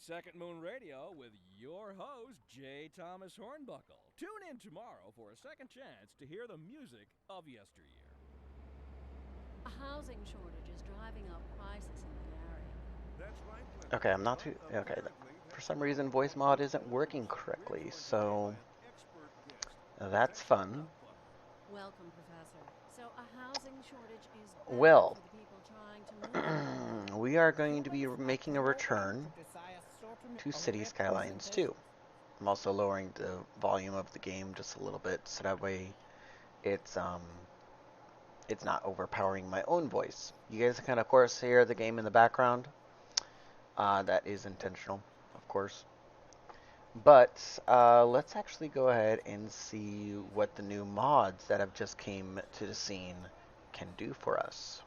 Second Moon Radio with your host, J. Thomas Hornbuckle. Tune in tomorrow for a second chance to hear the music of yesteryear. A housing shortage is driving up prices in the area. That's right, Clinton. Okay, I'm not too... Okay, for some reason voice mod isn't working correctly, so that's fun. Welcome, Professor. So a housing shortage is bad Well, for the people trying to move. we are going to be making a return to Cities Skylines 2. I'm also lowering the volume of the game just a little bit, so that way it's not overpowering my own voice. You guys can, of course, hear the game in the background. That is intentional, of course. But let's actually go ahead and see what the new mods that have just came to the scene can do for us.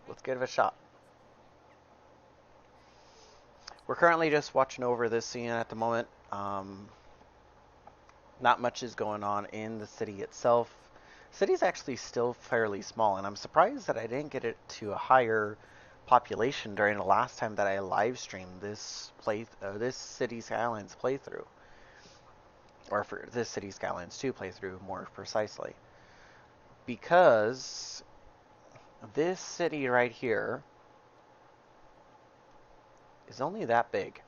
Let's give it a shot. We're currently just watching over this scene at the moment. Not much is going on in the city itself. The city's actually still fairly small, and I'm surprised that I didn't get it to a higher population during the last time that I live streamed this this Cities Skylines playthrough, or for this Cities Skylines 2 playthrough more precisely, because this city right here is only that big.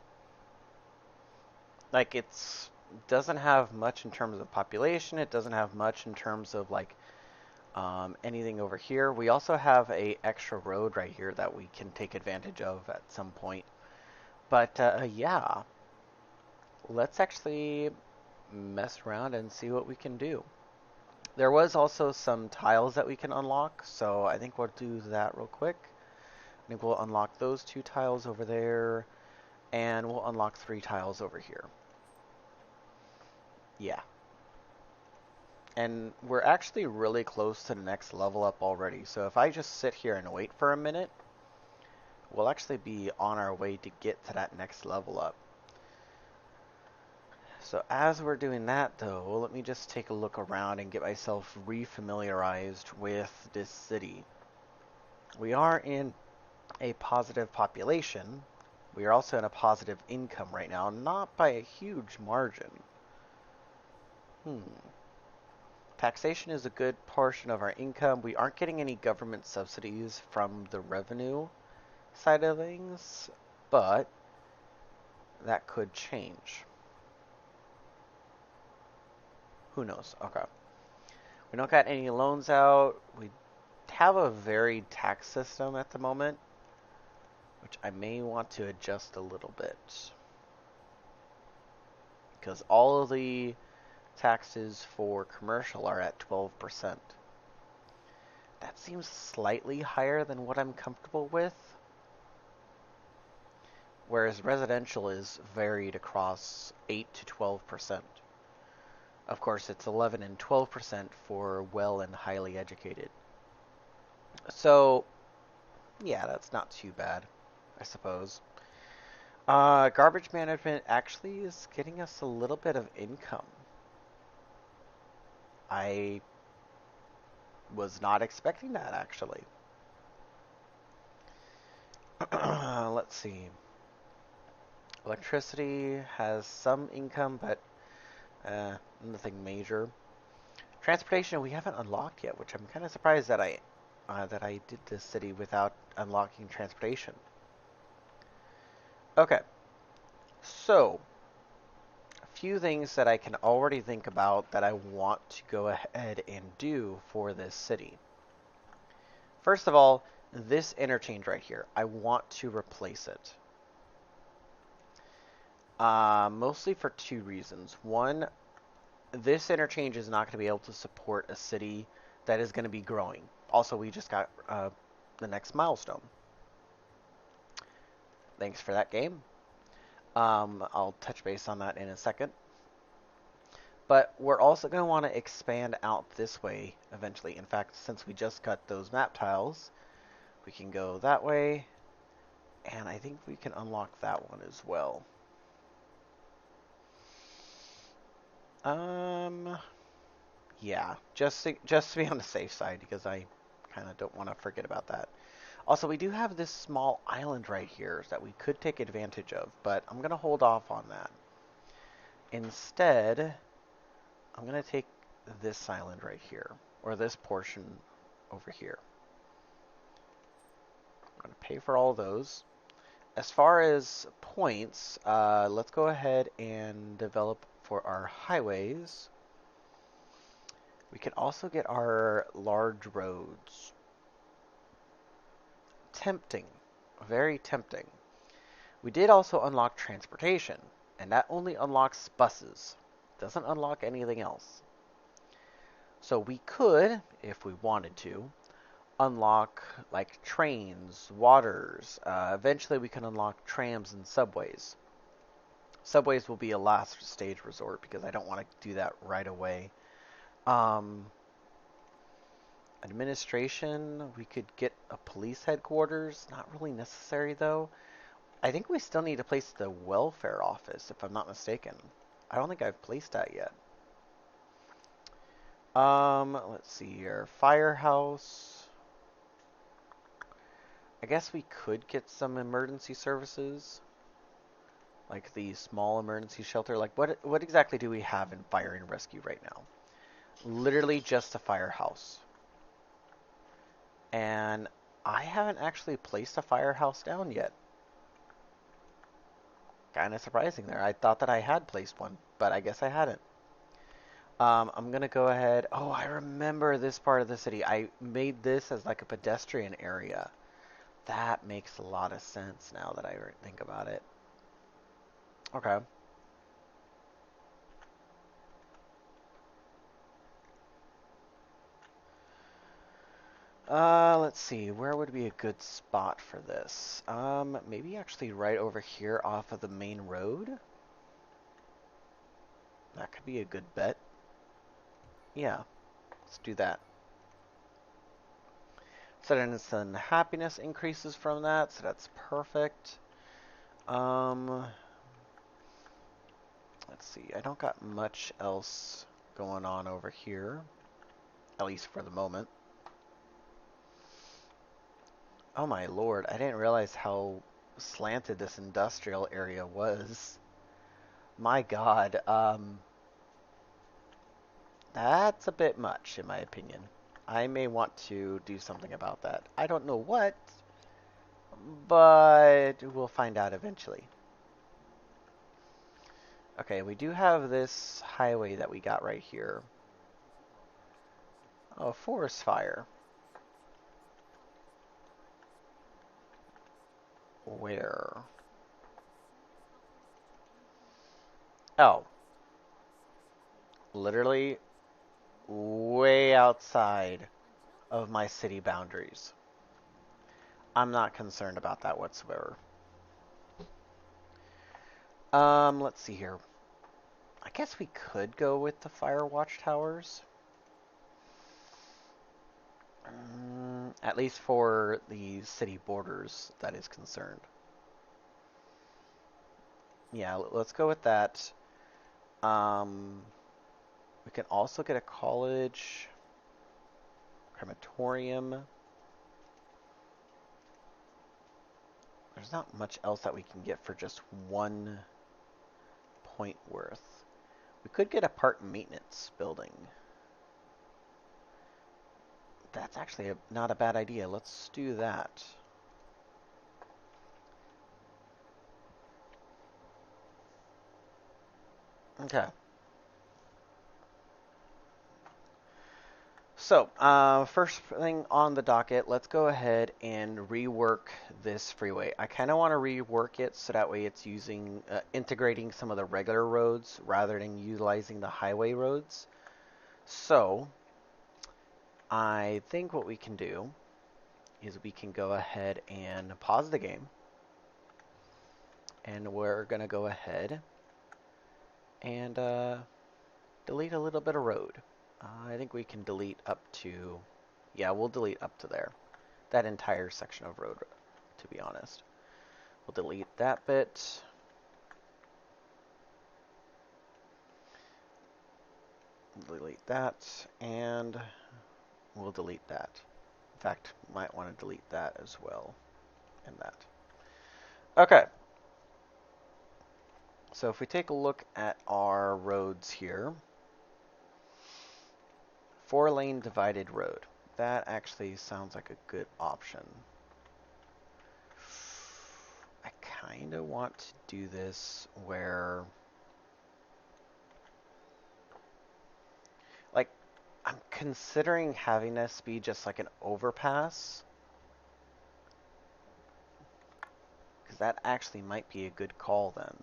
Like, it's doesn't have much in terms of population. It doesn't have much in terms of like anything over here. We also have a extra road right here that we can take advantage of at some point. But yeah, let's actually mess around and see what we can do. There was also some tiles that we can unlock, so I think we'll do that real quick. I think we'll unlock those 2 tiles over there, and we'll unlock 3 tiles over here. Yeah. And we're actually really close to the next level up already. So if I just sit here and wait for a minute, we'll actually be on our way to get to that next level up. So as we're doing that though, let me just take a look around and get myself refamiliarized with this city. We are in a positive population. We are also in a positive income right now, not by a huge margin. Taxation is a good portion of our income. We aren't getting any government subsidies from the revenue side of things, but that could change. Who knows? Okay. We don't got any loans out. We have a varied tax system at the moment, which I may want to adjust a little bit. Because all of the taxes for commercial are at 12%. That seems slightly higher than what I'm comfortable with. Whereas residential is varied across 8 to 12%. Of course, it's 11 and 12% for well and highly educated. So, yeah, that's not too bad, I suppose. Garbage management actually is getting us a little bit of income. I was not expecting that, actually. Let's see. Electricity has some income, but nothing major. Transportation we haven't unlocked yet, which I'm kind of surprised that I did this city without unlocking transportation. Okay, so a few things that I can already think about that I want to go ahead and do for this city. First of all, this interchange right here, I want to replace it. Mostly for 2 reasons. One, this interchange is not going to be able to support a city that is going to be growing. Also, we just got the next milestone. Thanks for that, game. I'll touch base on that in a second. But we're also going to want to expand out this way eventually. In fact, since we just cut those map tiles, we can go that way. And I think we can unlock that one as well. Yeah, just to be on the safe side, because I kind of don't want to forget about that. Also, we do have this small island right here that we could take advantage of, but I'm going to hold off on that. Instead, I'm going to take this island right here, or this portion over here. I'm going to pay for all those. As far as points, let's go ahead and develop for our highways. We can also get our large roads. Tempting. Very tempting. We did also unlock transportation, and that only unlocks buses. Doesn't unlock anything else. So we could, if we wanted to, unlock like trains, waters. Eventually we can unlock trams and subways. Subways will be a last stage resort because I don't want to do that right away. Administration, we could get a police headquarters. Not really necessary though. I think we still need to place the welfare office, if I'm not mistaken. I don't think I've placed that yet. Let's see here. Firehouse. I guess we could get some emergency services. Like the small emergency shelter. Like what exactly do we have in fire and rescue right now? Literally just a firehouse. And I haven't actually placed a firehouse down yet. Kind of surprising there. I thought that I had placed one, but I guess I hadn't. I'm going to go ahead. Oh, I remember this part of the city. I made this as like a pedestrian area. That makes a lot of sense now that I think about it. Okay. Let's see. Where would be a good spot for this? Maybe actually right over here off of the main road. That could be a good bet. Yeah, let's do that. So then some happiness increases from that, so that's perfect. Let's see. I don't got much else going on over here, at least for the moment. Oh my lord, I didn't realize how slanted this industrial area was. My god, that's a bit much in my opinion. I may want to do something about that. I don't know what, but we'll find out eventually. Okay, we do have this highway that we got right here. Oh, forest fire. Where? Oh. Literally way outside of my city boundaries. I'm not concerned about that whatsoever. Let's see here. I guess we could go with the fire watchtowers. At least for the city borders, that is concerned. Yeah, let's go with that. We can also get a college, crematorium. There's not much else that we can get for just 1 point worth. We could get a part maintenance building. That's actually not a bad idea. Let's do that. Okay. So, first thing on the docket, let's go ahead and rework this freeway. I kind of want to rework it so that way it's using, integrating some of the regular roads rather than utilizing the highway roads. So, I think what we can do is we can go ahead and pause the game. And we're going to go ahead and delete a little bit of road. I think we can delete up to, yeah, we'll delete up to there. That entire section of road, to be honest. We'll delete that bit. Delete that, and we'll delete that. In fact, might want to delete that as well, and that. Okay. So if we take a look at our roads here, 4-lane divided road. That actually sounds like a good option. I kind of want to do this where, like, I'm considering having this be just like an overpass, because that actually might be a good call then.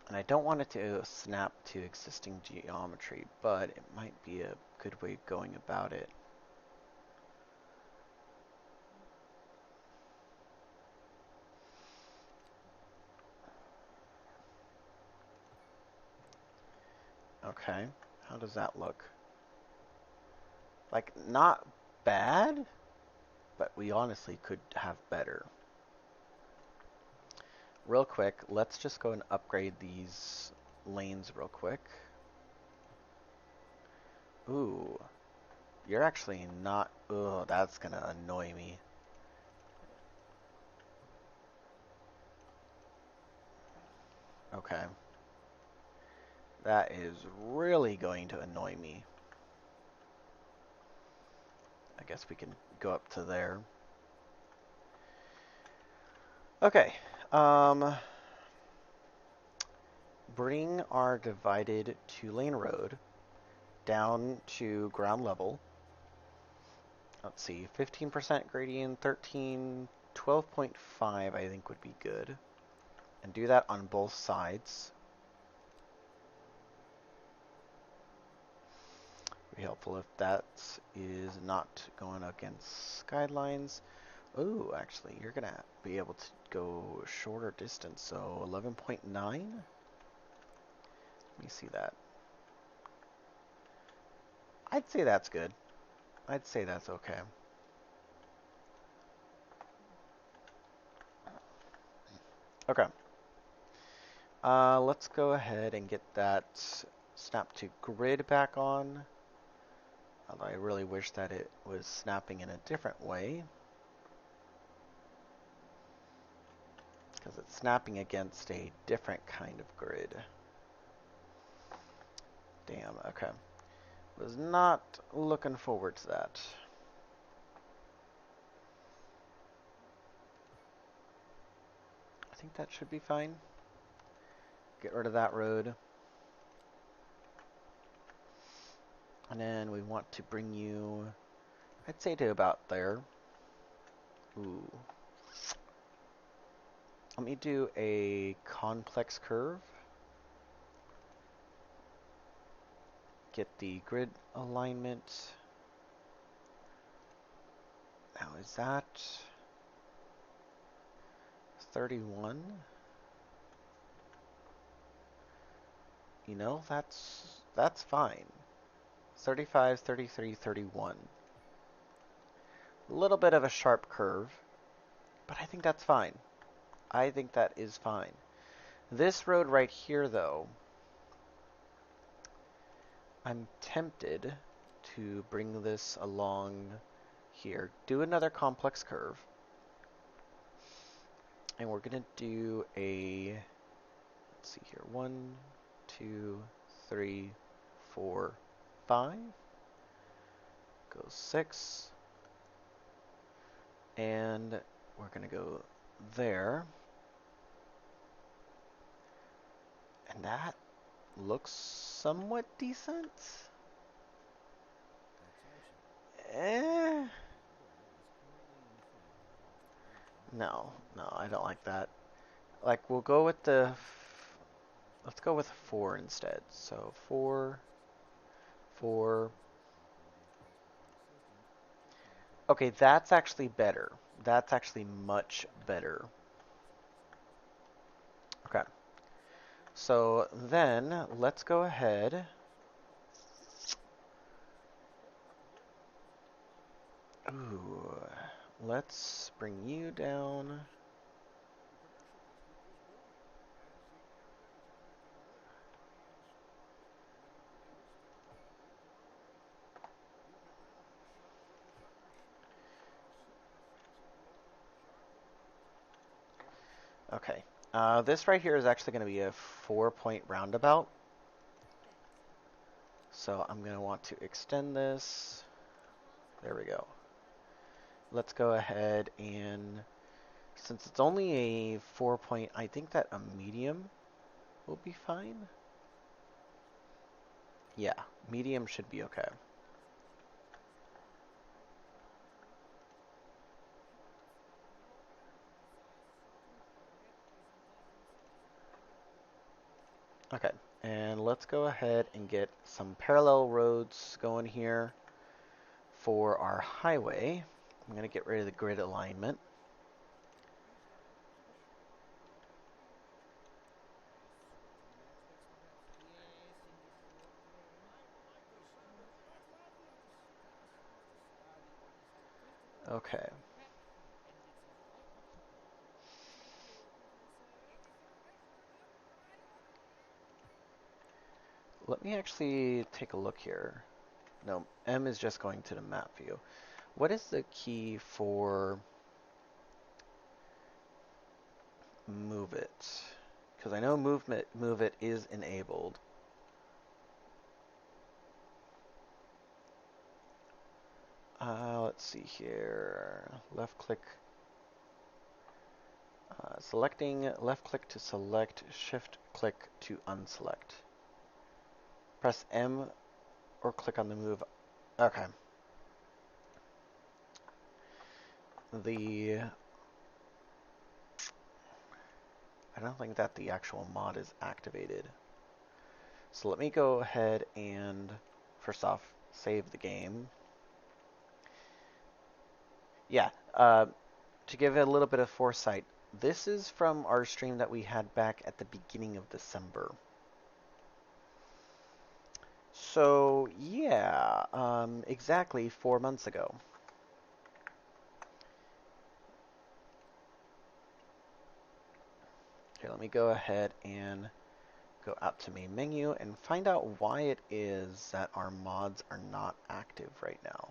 And I don't want it to snap to existing geometry, but it might be a good way of going about it. Okay, how does that look? Like, not bad, but we honestly could have better. real quick, let's just go and upgrade these lanes real quick. Ooh, you're actually not... Ugh, that's gonna annoy me. Okay. That is really going to annoy me. I guess we can go up to there. Okay. Bring our divided two-lane road down to ground level. Let's see, 15% gradient, 13, 12.5 I think would be good. And do that on both sides. Be helpful if that is not going against Skylines. Ooh, actually, you're gonna be able to go shorter distance, so 11.9? Let me see that. I'd say that's good. I'd say that's okay. Okay. Let's go ahead and get that snap to grid back on. Although I really wish that it was snapping in a different way. Because it's snapping against a different kind of grid. Damn, okay. Was not looking forward to that. I think that should be fine. Get rid of that road. And then we want to bring you, I'd say to about there. Ooh. Let me do a complex curve. Get the grid alignment. Now is that 31? You know, that's fine. 35, 33, 31. A little bit of a sharp curve, but I think that's fine. I think that is fine. This road right here, though, I'm tempted to bring this along here. Do another complex curve. And we're going to do a, let's see here, 1, 2, 3, 4, 5. Go 6. And we're going to go there. And that looks somewhat decent. Eh. No, I don't like that. Like, we'll go with the... Let's go with 4 instead. So 4, 4. Okay, that's actually better. That's actually much better. Okay. So then, let's go ahead. Ooh, let's bring you down. Okay. This right here is actually going to be a 4-point roundabout. So I'm going to want to extend this. There we go. Let's go ahead and, since it's only a 4-point, I think that a medium will be fine. Yeah, medium should be okay. Okay, and let's go ahead and get some parallel roads going here for our highway. I'm going to get rid of the grid alignment. Okay. let me actually take a look here. No, M is just going to the map view. What is the key for move it? Because I know move it is enabled. Let's see here. Left click. Selecting left click to select, shift click to unselect. Press M or click on the move. Okay. I don't think that the actual mod is activated. So let me go ahead and first off save the game. Yeah, to give it a little bit of foresight, this is from our stream that we had back at the beginning of December. So yeah, exactly 4 months ago. Okay, let me go ahead and go out to main menu and find out why it is that our mods are not active right now.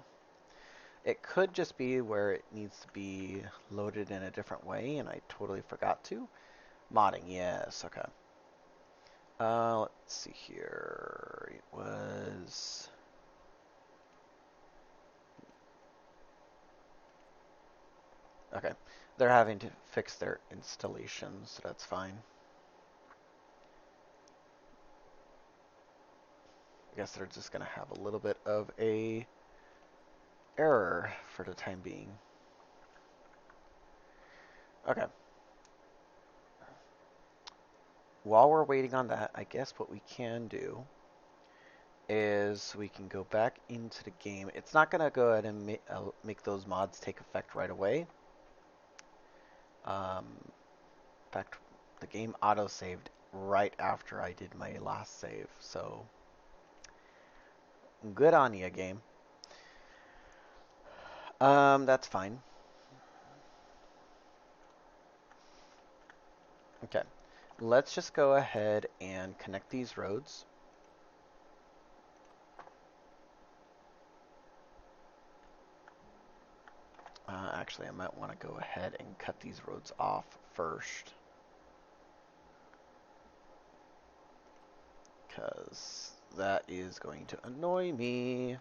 It could just be where it needs to be loaded in a different way and I totally forgot to. Modding, yes, okay. Let's see here. It was... Okay, they're having to fix their installation, so that's fine. I guess they're just going to have a little bit of a error for the time being. Okay. While we're waiting on that, I guess what we can do is we can go back into the game. It's not going to go ahead and make those mods take effect right away. In fact, the game auto-saved right after I did my last save, so good on you, game. That's fine. Okay, let's just go ahead and connect these roads. Actually, I might want to go ahead and cut these roads off first, because that is going to annoy me.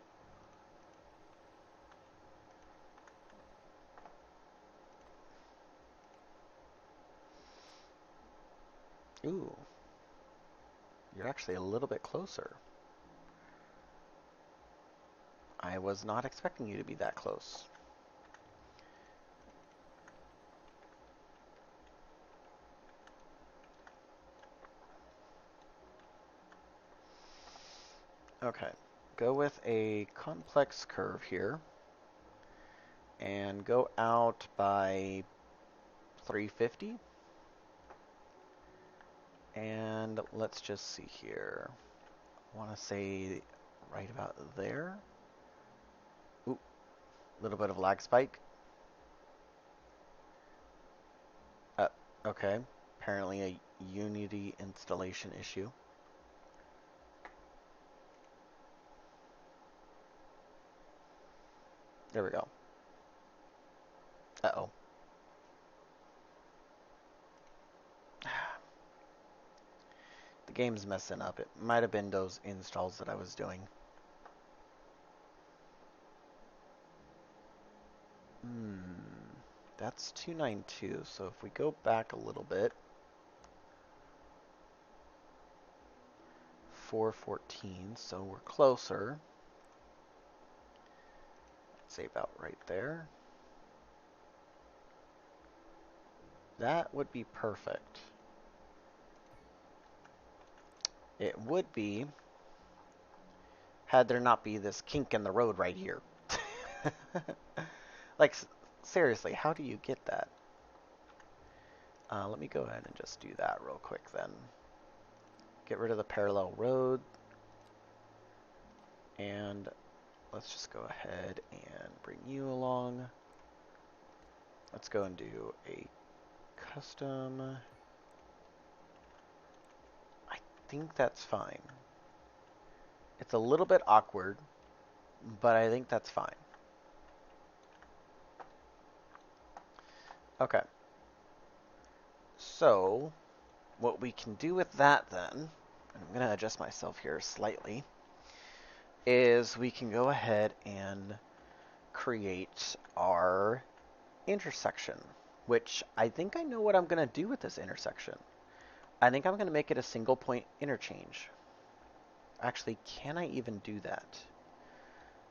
Ooh, you're actually a little bit closer. I was not expecting you to be that close. Okay, go with a complex curve here and go out by 350. And let's just see here. I want to say right about there. Ooh, a little bit of lag spike. Okay, apparently a Unity installation issue. There we go. Uh-oh. The game's messing up. It might have been those installs that I was doing. That's 292, so if we go back a little bit, 414, so we're closer. Save out right there. That would be perfect. It would be, had there not be this kink in the road right here. Like, seriously, how do you get that? Let me go ahead and just do that real quick then. Get rid of the parallel road. And let's just go ahead and bring you along. Let's go and do a custom. I think that's fine. It's a little bit awkward, but I think that's fine. Okay. So, what we can do with that then, I'm going to adjust myself here slightly, is we can go ahead and create our intersection, which I think I know what I'm going to do with this intersection. I think I'm going to make it a single point interchange. Actually, can I even do that?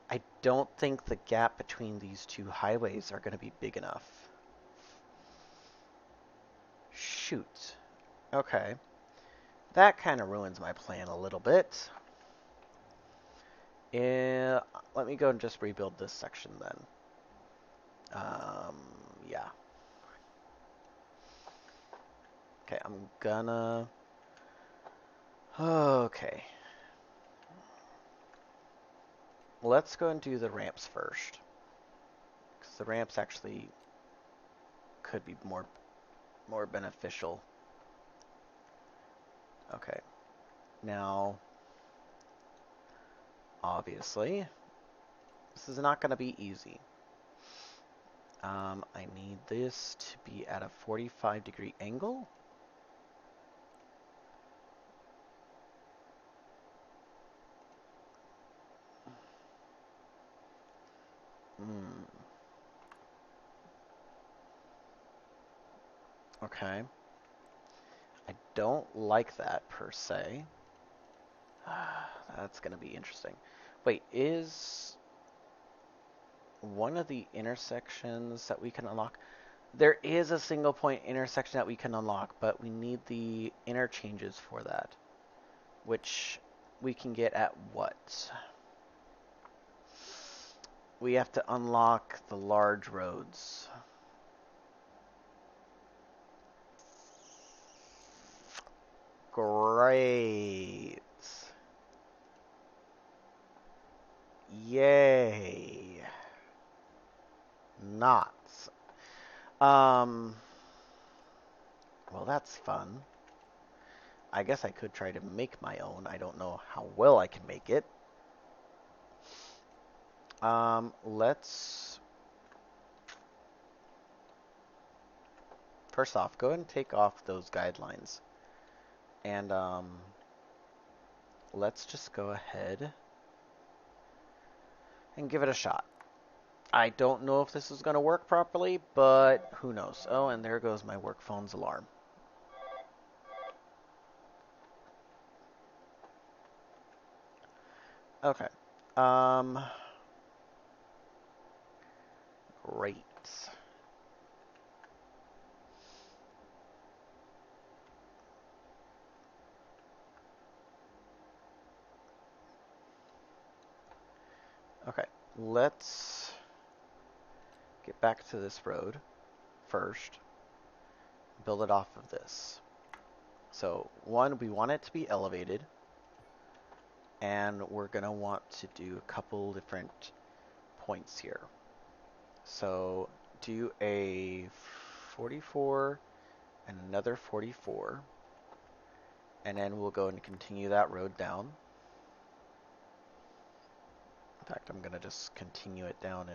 I don't think the gap between these two highways are going to be big enough. Shoot. Okay. That kind of ruins my plan a little bit. Let me go and just rebuild this section then. Yeah. Okay, I'm gonna... Okay. Let's go and do the ramps first. Because the ramps actually could be more beneficial. Okay. Now, obviously, this is not going to be easy. I need this to be at a 45-degree angle. Okay. I don't like that per se. That's going to be interesting. Wait, is one of the intersections that we can unlock? There is a single point intersection that we can unlock, but we need the interchanges for that, which we can get at what? We have to unlock the large roads. Great. Yay. Not. Well, that's fun. I guess I could try to make my own. I don't know how well I can make it. Let's... First off, go ahead and take off those guidelines. And, let's just go ahead and give it a shot. I don't know if this is going to work properly, but who knows. Oh, and there goes my work phone's alarm. Okay. Great. Okay, let's get back to this road first. Build it off of this. So, one, we want it to be elevated. And we're going to want to do a couple different points here. So, do a 44 and another 44. And then we'll go and continue that road down. In fact, I'm going to just continue it down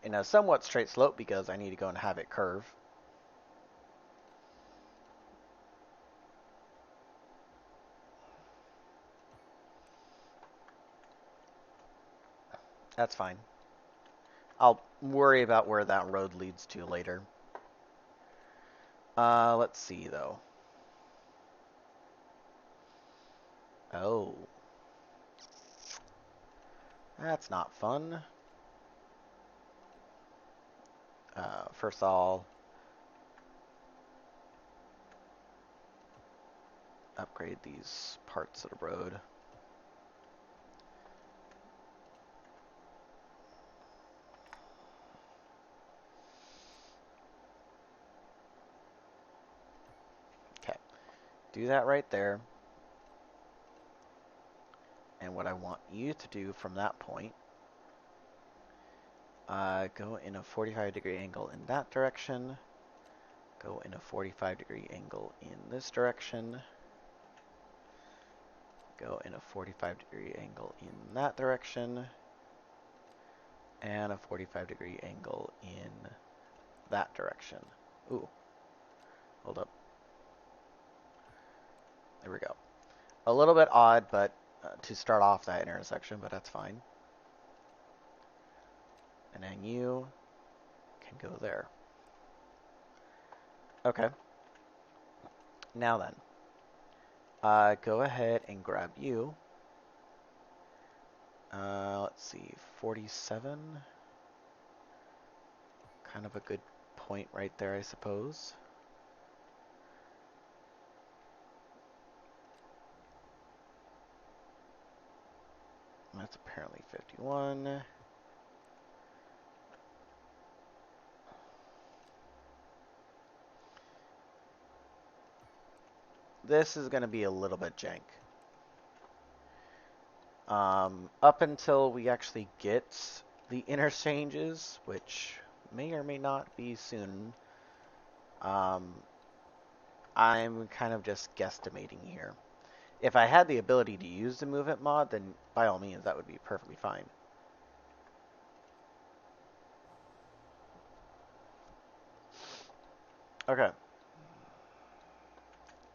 in a somewhat straight slope because I need to go and have it curve. That's fine. I'll worry about where that road leads to later. Let's see, though. Oh. That's not fun. First I'll upgrade these parts of the road. Okay. Do that right there. And what I want you to do from that point, go in a 45-degree angle in that direction. Go in a 45-degree angle in this direction. go in a 45-degree angle in that direction, and a 45-degree angle in that direction. Ooh, hold up. There we go. A little bit odd, but to start off that intersection, but that's fine. And then you can go there. Okay. Now then, go ahead and grab you. Let's see, 47. Kind of a good point right there, I suppose. That's apparently 51. This is going to be a little bit jank. Up until we actually get the interchanges, which may or may not be soon, I'm kind of just guesstimating here. If I had the ability to use the movement mod, then by all means that would be perfectly fine. Okay.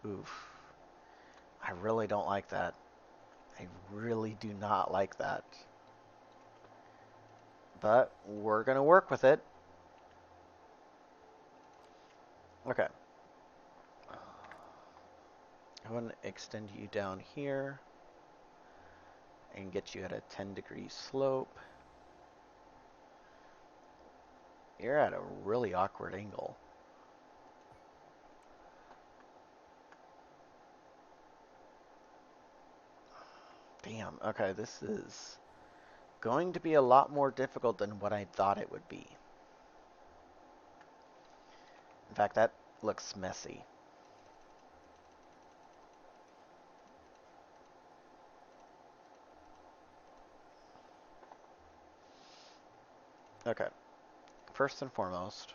Oof. I really don't like that. I really do not like that. But we're going to work with it. Okay. I'm going to extend you down here and get you at a 10-degree slope. You're at a really awkward angle. Damn, okay, this is going to be a lot more difficult than what I thought it would be. In fact, that looks messy. Okay, first and foremost,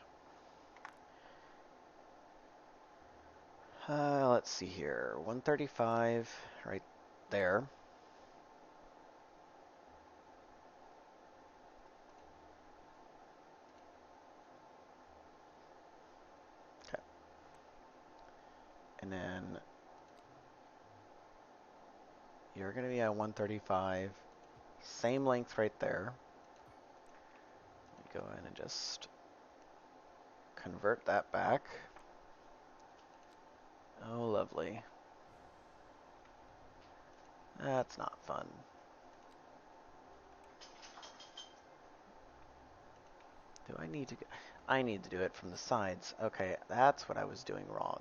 let's see here, 135 right there. Okay, and then you're going to be at 135, same length right there. Go in and just convert that back. Oh, lovely. That's not fun. Do I need to go? I need to do it from the sides. Okay, that's what I was doing wrong.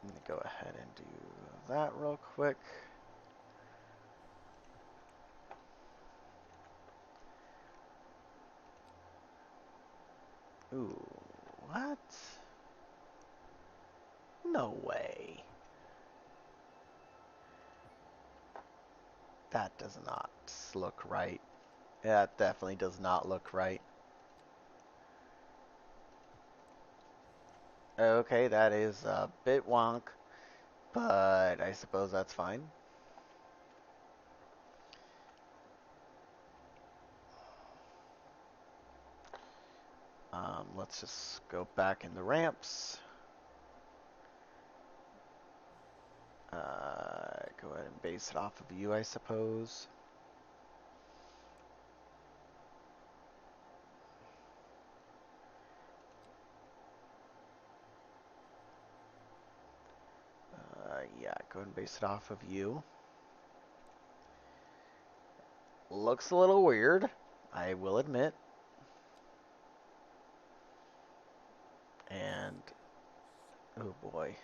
Let me go ahead and do that real quick. Ooh, what? No way. That does not look right. That definitely does not look right. Okay, that is a bit wonk, but I suppose that's fine. Let's just go back in the ramps. Go ahead and base it off of you, I suppose. Yeah, go ahead and base it off of you. Looks a little weird, I will admit. And, oh boy.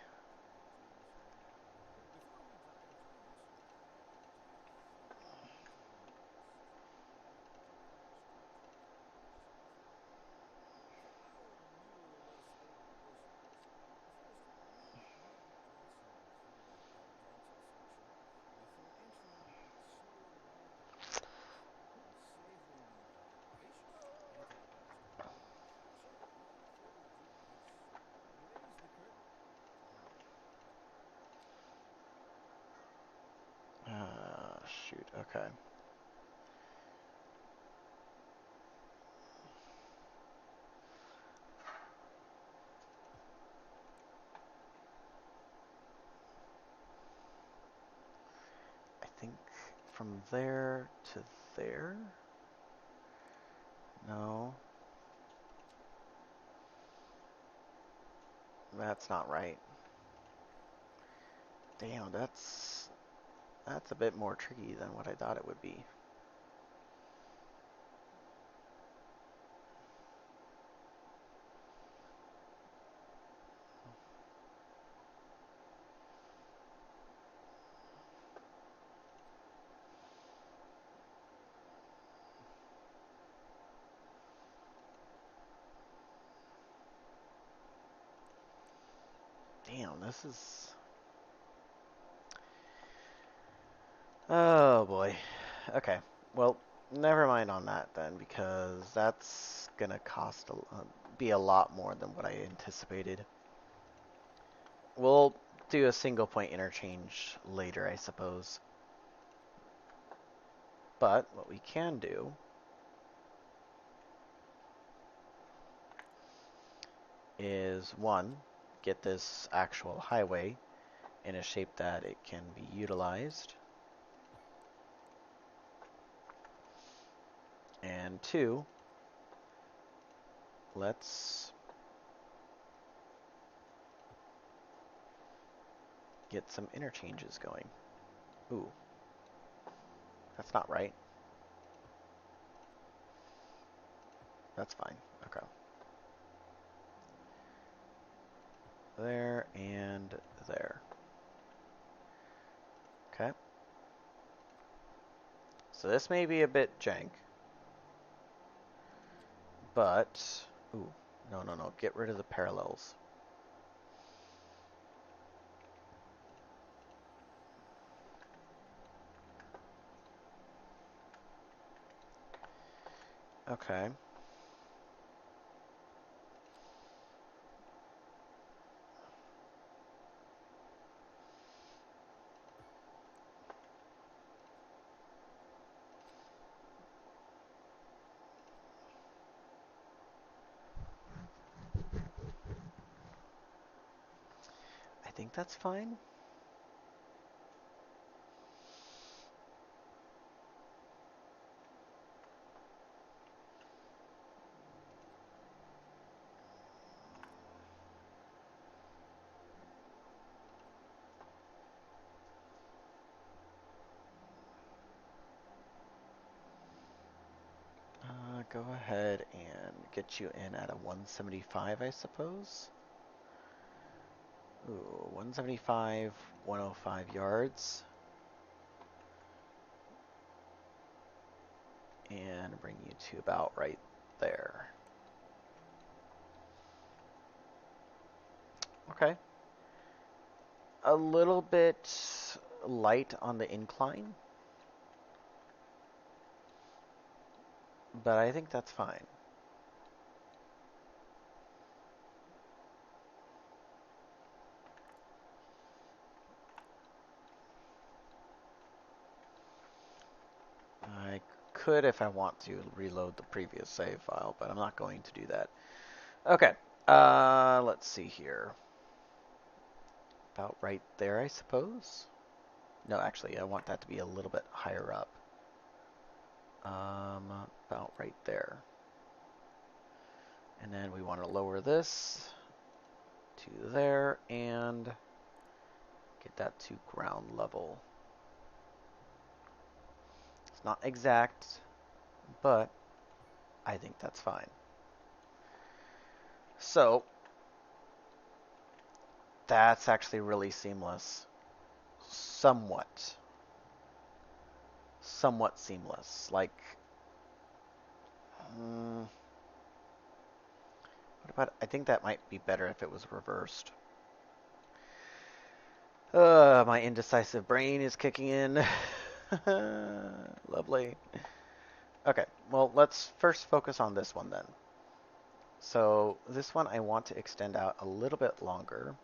shoot. Okay. I think from there to there? No. That's not right. Damn, that's a bit more tricky than what I thought it would be. Damn, this is... Oh boy. Okay. Well, never mind on that then, because that's gonna cost be a lot more than what I anticipated. We'll do a single point interchange later, I suppose. But what we can do is, one, get this actual highway in a shape that it can be utilized. And two, let's get some interchanges going. Ooh, that's not right. That's fine. Okay. There and there. Okay. So this may be a bit jank, but... Ooh, no. Get rid of the parallels. Okay. I think that's fine. Go ahead and get you in at a 175, I suppose. Ooh, 175, 105 yards. And bring you to about right there. Okay. A little bit light on the incline, but I think that's fine. I could, if I want to, reload the previous save file, but I'm not going to do that. Okay, let's see here. About right there, I suppose? No, actually, I want that to be a little bit higher up. About right there. And then we want to lower this to there and get that to ground level. It's not exact, but I think that's fine. So, that's actually really seamless. Somewhat seamless. Like, what about, I think that might be better if it was reversed. My indecisive brain is kicking in. Lovely. Okay, well, let's first focus on this one then. So this one I want to extend out a little bit longer.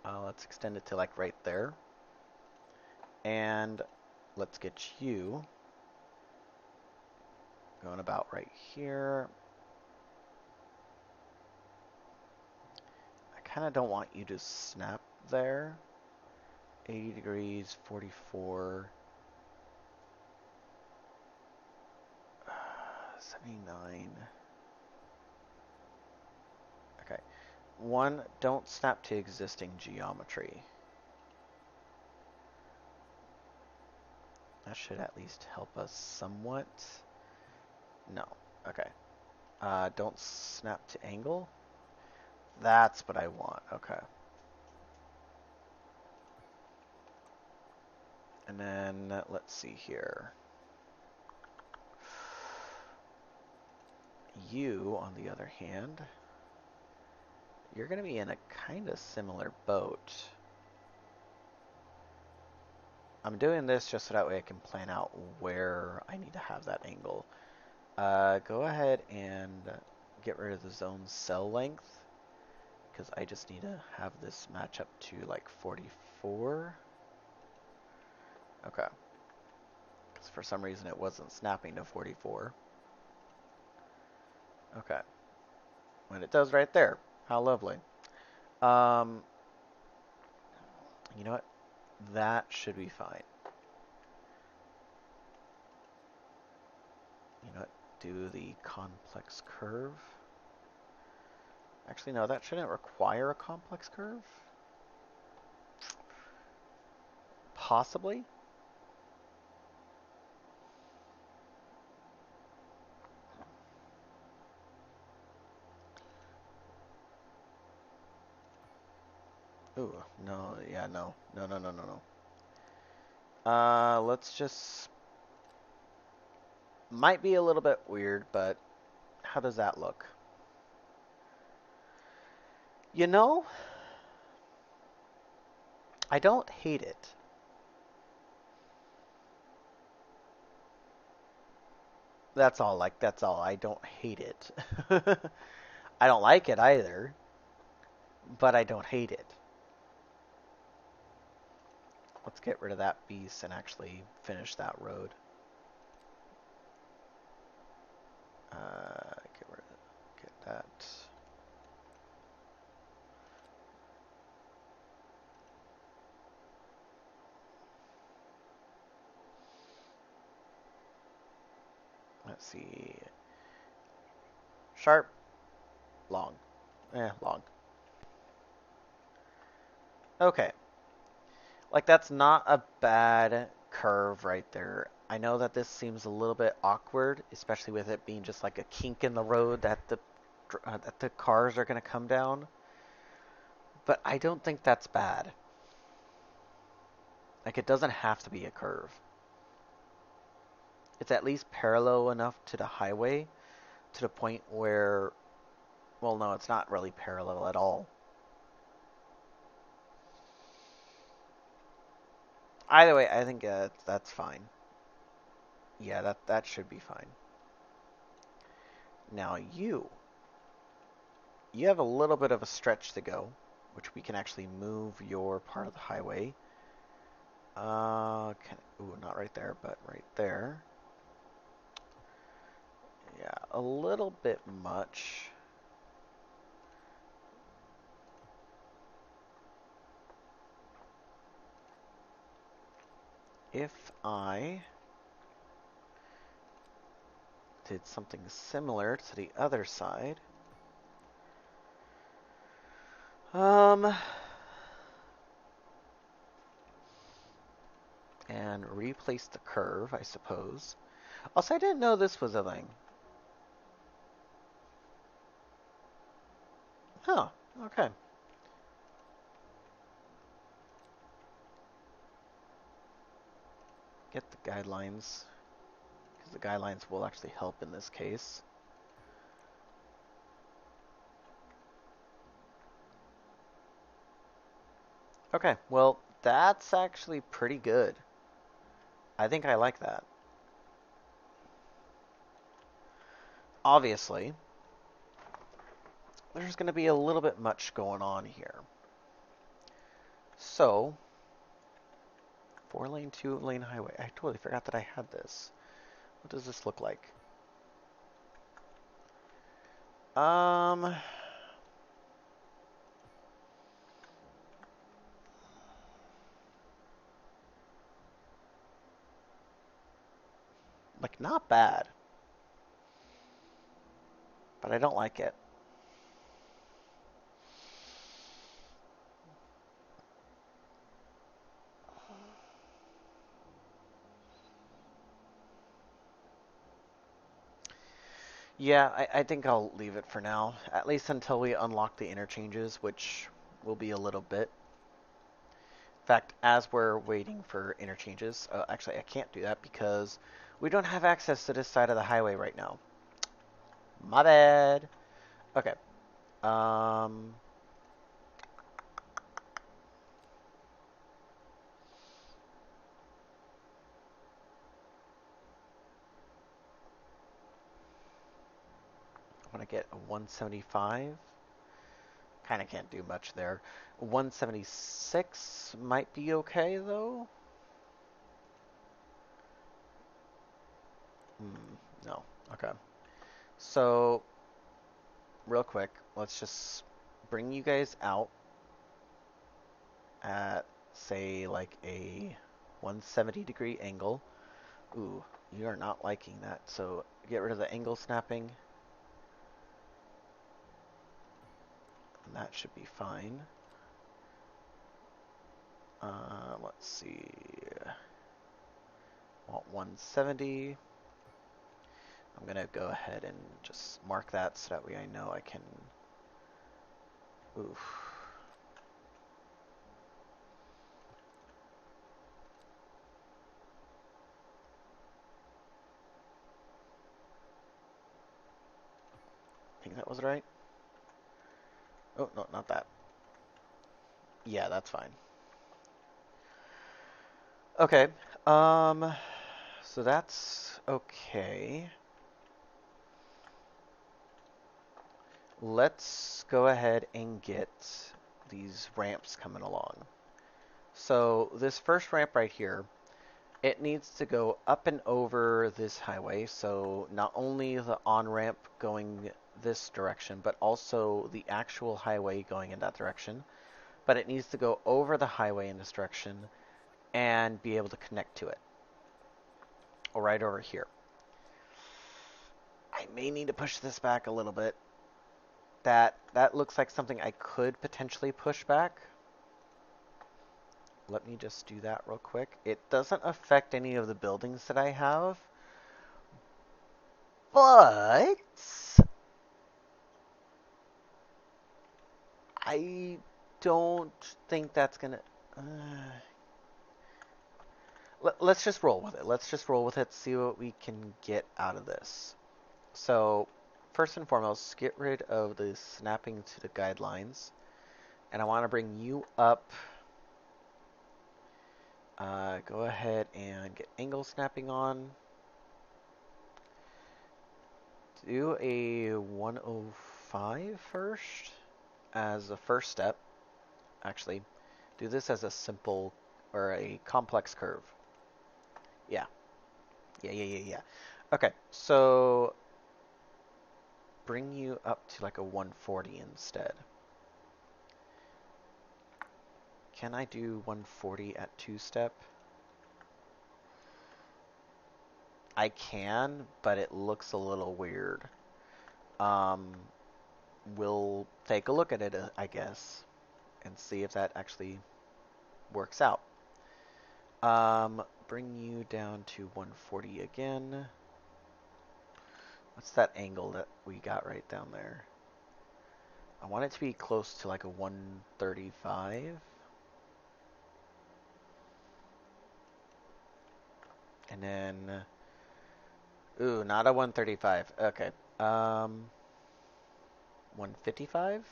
Let's extend it to like right there. And let's get you going about right here. I kind of don't want you to snap there. 80 degrees, 44, 79. Okay. One, don't snap to existing geometry. That should at least help us somewhat. No. Okay. Don't snap to angle. That's what I want. Okay. And then let's see here. You, on the other hand, you're going to be in a kind of similar boat. I'm doing this just so that way I can plan out where I need to have that angle. Go ahead and get rid of the zone cell length, because I just need to have this match up to like 44. Okay. Because for some reason it wasn't snapping to 44. Okay. And it does right there. How lovely. You know what? That should be fine. You know what? Do the complex curve. Actually, no, that shouldn't require a complex curve. Possibly. Ooh, no, yeah, no. No, no, no, no, no. Let's just... Might be a little bit weird, but how does that look? You know, I don't hate it. That's all, like, that's all. I don't hate it. I don't like it either, but I don't hate it. Let's get rid of that beast and actually finish that road. Get that. Let's see. Sharp, long. Long. Okay. Like, that's not a bad curve right there. I know that this seems a little bit awkward, especially with it being just like a kink in the road that the cars are going to come down. But I don't think that's bad. Like, it doesn't have to be a curve. It's at least parallel enough to the highway to the point where, well, no, it's not really parallel at all. Either way, I think that's fine. Yeah, that should be fine. Now you have a little bit of a stretch to go, which we can actually move your part of the highway. Ooh, not right there, but right there. Yeah, a little bit much. If I did something similar to the other side, and replace the curve, I suppose. Also, I didn't know this was a thing. Huh, okay. Get the guidelines, because the guidelines will actually help in this case. Okay, well, that's actually pretty good. I think I like that. Obviously, there's going to be a little bit much going on here. So, 4-lane, 2-lane highway. I totally forgot that I had this. What does this look like? Like, not bad. But I don't like it. Yeah, I think I'll leave it for now. At least until we unlock the interchanges, which will be a little bit. In fact, as we're waiting for interchanges, actually I can't do that because we don't have access to this side of the highway right now. My bad. Okay. I want to get a 175. Kind of can't do much there. 176 might be okay, though. No. Okay. So, real quick, let's just bring you guys out at, say, like a 170-degree angle. Ooh, you are not liking that. So, get rid of the angle snapping. And that should be fine. Let's see. Want 170. I'm gonna go ahead and just mark that so that way I know I can. Oof. I think that was right. Oh, no, not that. Yeah, that's fine. Okay. So that's okay. Let's go ahead and get these ramps coming along. So this first ramp right here, it needs to go up and over this highway. So not only the on-ramp going this direction, but also the actual highway going in that direction. But it needs to go over the highway in this direction and be able to connect to it. Right over here. I may need to push this back a little bit. That looks like something I could potentially push back. Let me just do that real quick. It doesn't affect any of the buildings that I have. But I don't think that's gonna... let's just roll with it. Let's just roll with it, see what we can get out of this. So, first and foremost, get rid of the snapping to the guidelines. And I want to bring you up. Go ahead and get angle snapping on. Do a 105 first as a first step. Actually, do this as a simple or a complex curve. Yeah. Yeah. Okay, so bring you up to like a 140 instead. Can I do 140 at two-step? I can, but it looks a little weird. We'll take a look at it, I guess, and see if that actually works out. Bring you down to 140 again. What's that angle that we got right down there? I want it to be close to like a 135. And then, ooh, not a 135. Okay. 155?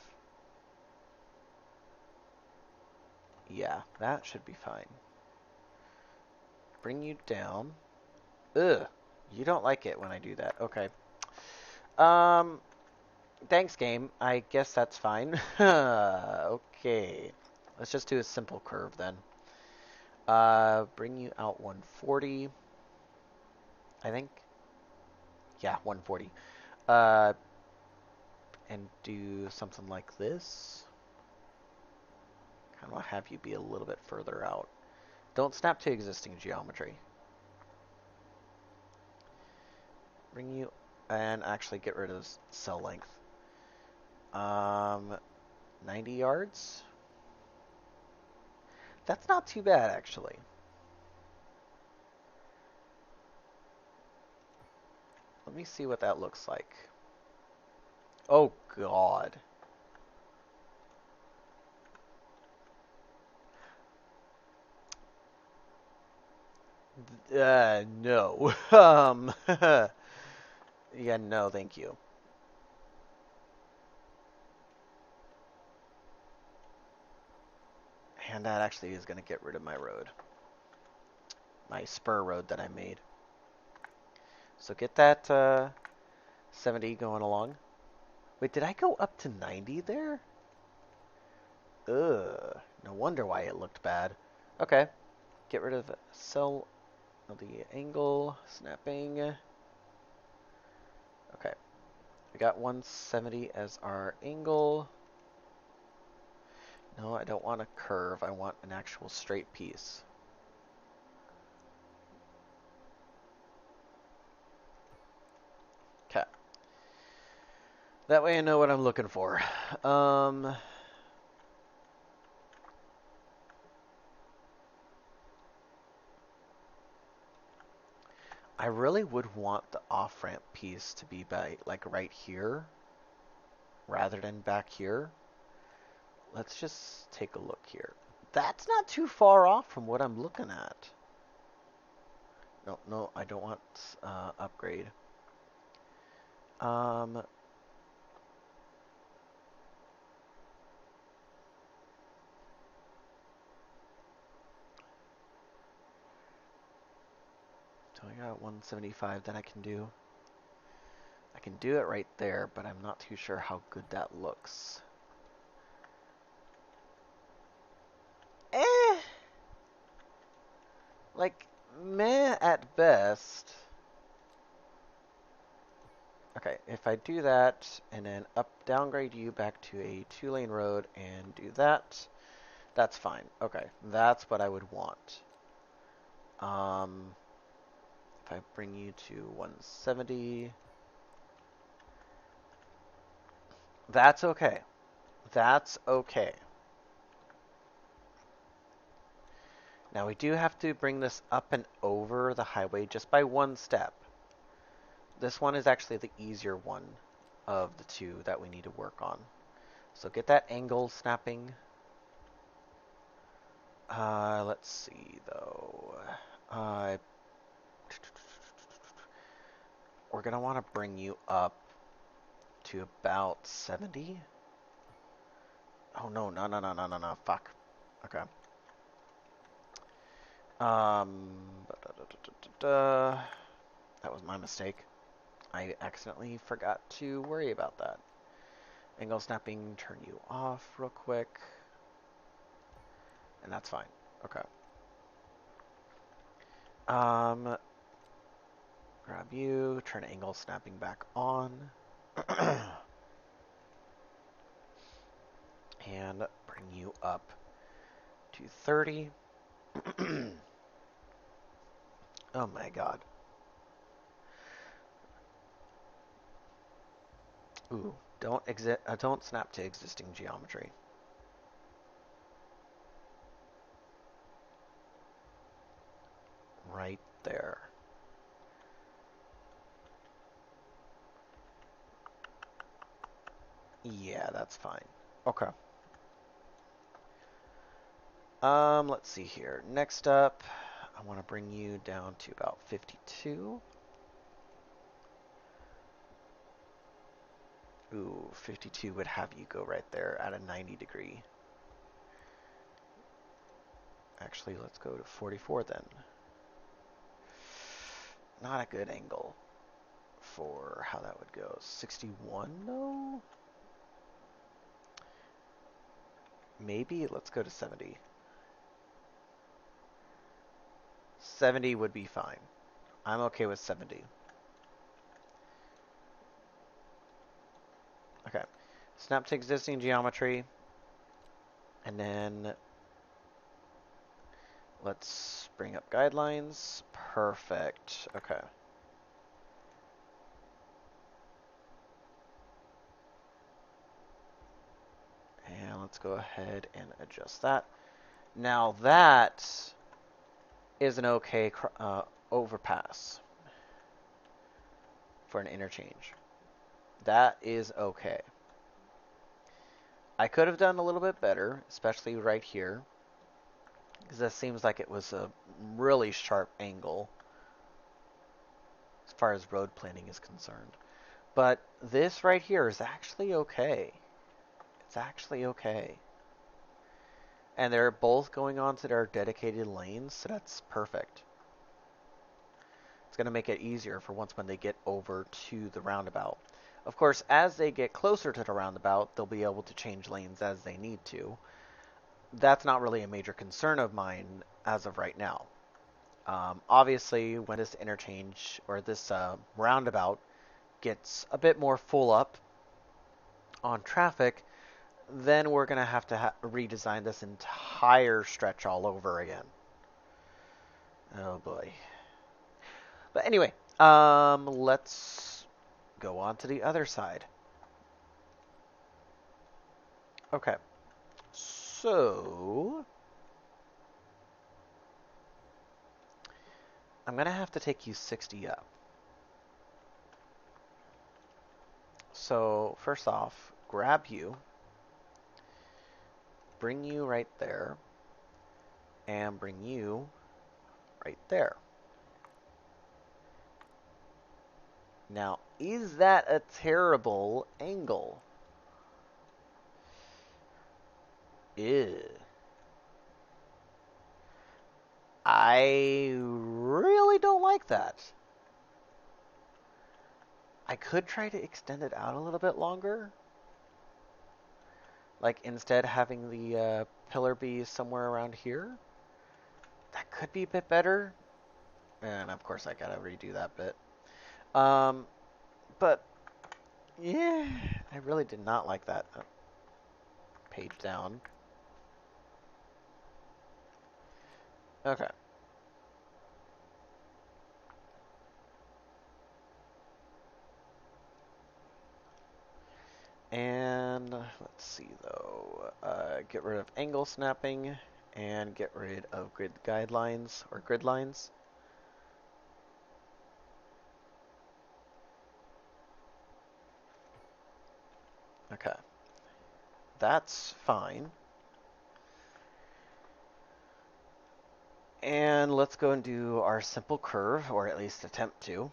Yeah, that should be fine. Bring you down. Ugh, you don't like it when I do that. Okay. Thanks, game. I guess that's fine. Okay. Let's just do a simple curve then. Bring you out 140. I think. Yeah, 140. And do something like this. Kind of have you be a little bit further out. Don't snap to existing geometry. Bring you, and actually get rid of cell length. 90 yards. That's not too bad, actually. Let me see what that looks like. Oh, God. No. Yeah, no, thank you. And that actually is going to get rid of my road. My spur road that I made. So get that 70 going along. Wait, did I go up to 90 there? Ugh. No wonder why it looked bad. Okay. Get rid of cell of the angle, snapping. Okay. We got 170 as our angle. No, I don't want a curve. I want an actual straight piece. Okay. That way I know what I'm looking for. I really would want the off-ramp piece to be by, like, right here rather than back here. Let's just take a look here. That's not too far off from what I'm looking at. No, no, I don't want upgrade. Do I got 175 that I can do? I can do it right there, but I'm not too sure how good that looks. Eh! Like, meh at best. Okay, if I do that, and then downgrade you back to a 2-lane road and do that, that's fine. Okay, that's what I would want. If I bring you to 170, that's okay. That's okay. Now we do have to bring this up and over the highway just by one step. This one is actually the easier one of the two that we need to work on. So get that angle snapping. Let's see though. We're gonna want to bring you up to about 70. Oh no, no, no, no, no, no, no, fuck. Okay. That was my mistake. I accidentally forgot to worry about that. Angle snapping, turn you off real quick. And that's fine. Okay. Grab you, turn angle snapping back on. And bring you up to 30. Oh my god. Ooh, don't snap to existing geometry. Right there. Yeah, that's fine. Okay. Let's see here. Next up, I want to bring you down to about 52. Ooh, 52 would have you go right there at a 90 degree. Actually, let's go to 44 then. Not a good angle for how that would go. 61 though? Maybe let's go to 70. 70 would be fine. I'm okay with 70. Okay. Snap to existing geometry. And then let's bring up guidelines. Perfect. Okay. And let's go ahead and adjust that. Now that is an okay overpass for an interchange. That is okay. I could have done a little bit better, especially right here, because that seems like it was a really sharp angle as far as road planning is concerned. But this right here is actually okay. It's actually okay. And they're both going onto their dedicated lanes, so that's perfect. It's going to make it easier for once when they get over to the roundabout. Of course, as they get closer to the roundabout, they'll be able to change lanes as they need to. That's not really a major concern of mine as of right now. Obviously, when this interchange or this roundabout gets a bit more full up on traffic, then we're going to have to redesign this entire stretch all over again. Oh boy. But anyway, let's go on to the other side. Okay. So I'm going to have to take you 60 up. So first off, grab you, bring you right there, and bring you right there. Now, is that a terrible angle? Ew. I really don't like that. I could try to extend it out a little bit longer. Like instead having the pillar be somewhere around here. That could be a bit better. And of course I gotta redo that bit. But yeah, I really did not like that. Page down. Okay. And let's see though. Get rid of angle snapping and get rid of grid guidelines or grid lines. Okay. That's fine. And let's go and do our simple curve, or at least attempt to.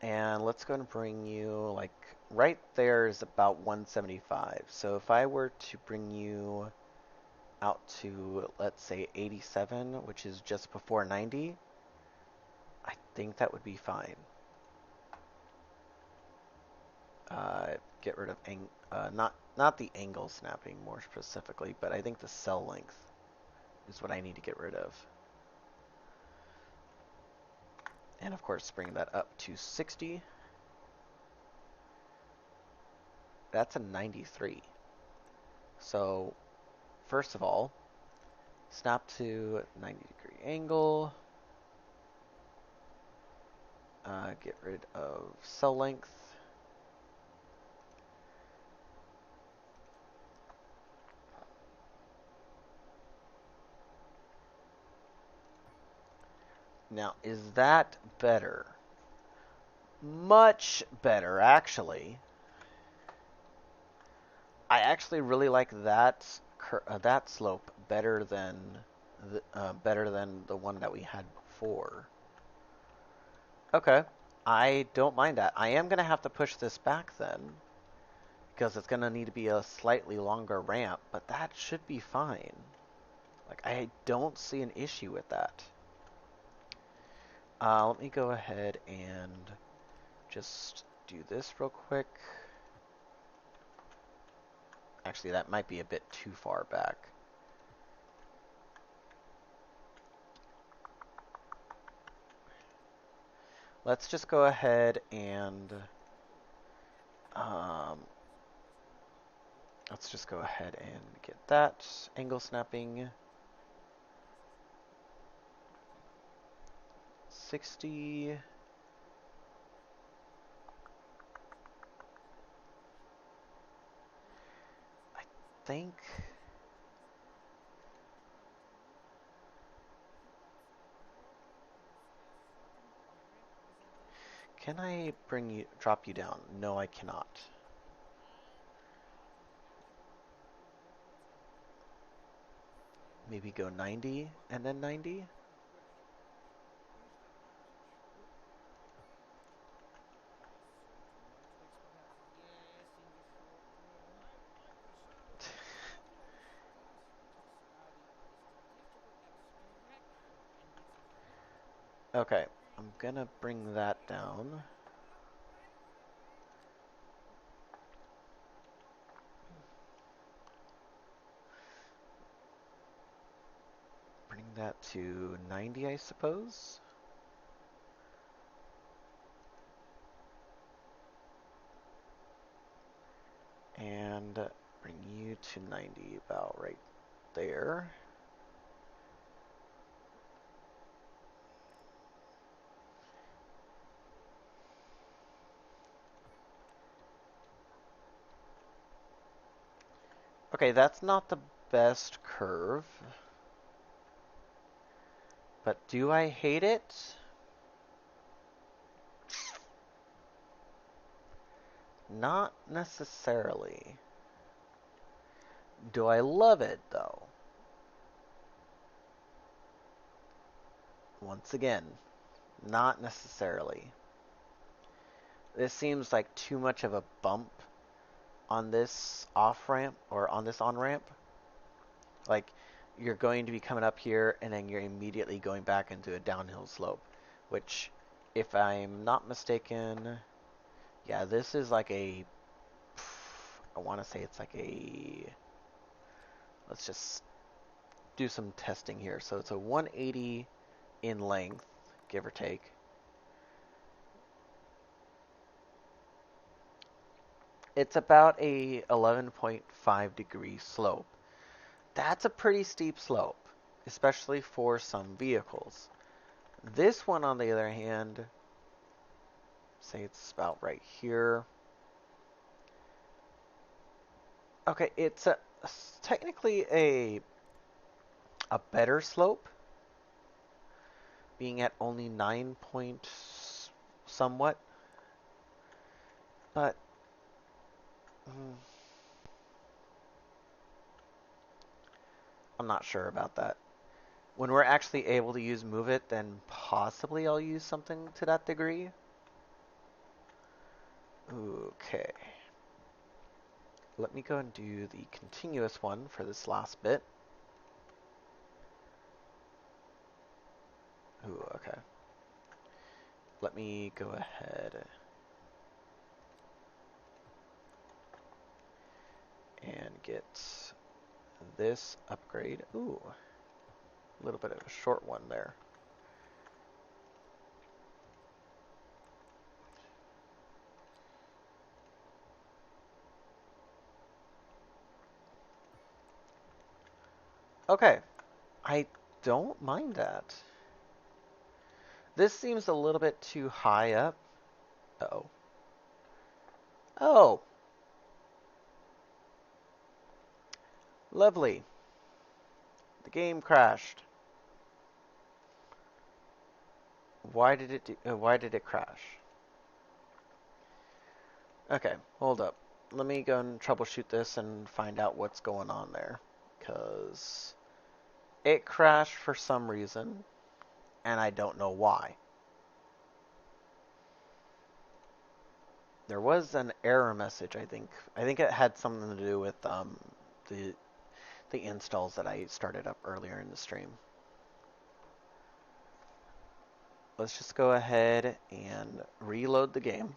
And let's go and bring you, like, right there is about 175. So if I were to bring you out to, let's say, 87, which is just before 90, I think that would be fine. Get rid of, not the angle snapping more specifically, but I think the cell length is what I need to get rid of. And of course, bring that up to 60. That's a 93. So, first of all, snap to 90-degree angle. Get rid of cell length. Now, is that better? Much better, actually. I actually really like that that slope better than the one that we had before. Okay, I don't mind that. I am gonna have to push this back then, because it's gonna need to be a slightly longer ramp, but that should be fine. Like, I don't see an issue with that. Let me go ahead and just do this real quick. Actually, that might be a bit too far back. let's just go ahead and let's just go ahead and get that angle snapping 60. I think can I drop you down? No, I cannot. Maybe go 90 and then 90. Okay, I'm gonna bring that down. Bring that to 90, I suppose. And bring you to 90, about right there. Okay, that's not the best curve. But do I hate it? Not necessarily. Do I love it, though? Once again, not necessarily. This seems like too much of a bump on this off-ramp, or on this on-ramp. Like, you're going to be coming up here, and then you're immediately going back into a downhill slope. Which, if I'm not mistaken, yeah, this is like a... I want to say it's like a... Let's just do some testing here. So it's a 180 in length, give or take. It's about a 11.5 degree slope. That's a pretty steep slope, especially for some vehicles. This one, on the other hand, say it's about right here. Okay, it's technically a better slope, being at only 9 point somewhat, but I'm not sure about that. When we're actually able to use Move It, then possibly I'll use something to that degree. Okay. Let me go and do the continuous one for this last bit. Ooh, okay. Let me go ahead and get this upgrade. Ooh, a little bit of a short one there. Okay, I don't mind that. This seems a little bit too high up. Uh-oh. Oh! Lovely. The game crashed. Why did it crash? Okay, hold up. Let me go and troubleshoot this and find out what's going on there. Because it crashed for some reason, and I don't know why. There was an error message, I think. I think it had something to do with the installs that I started up earlier in the stream. Let's just go ahead and reload the game.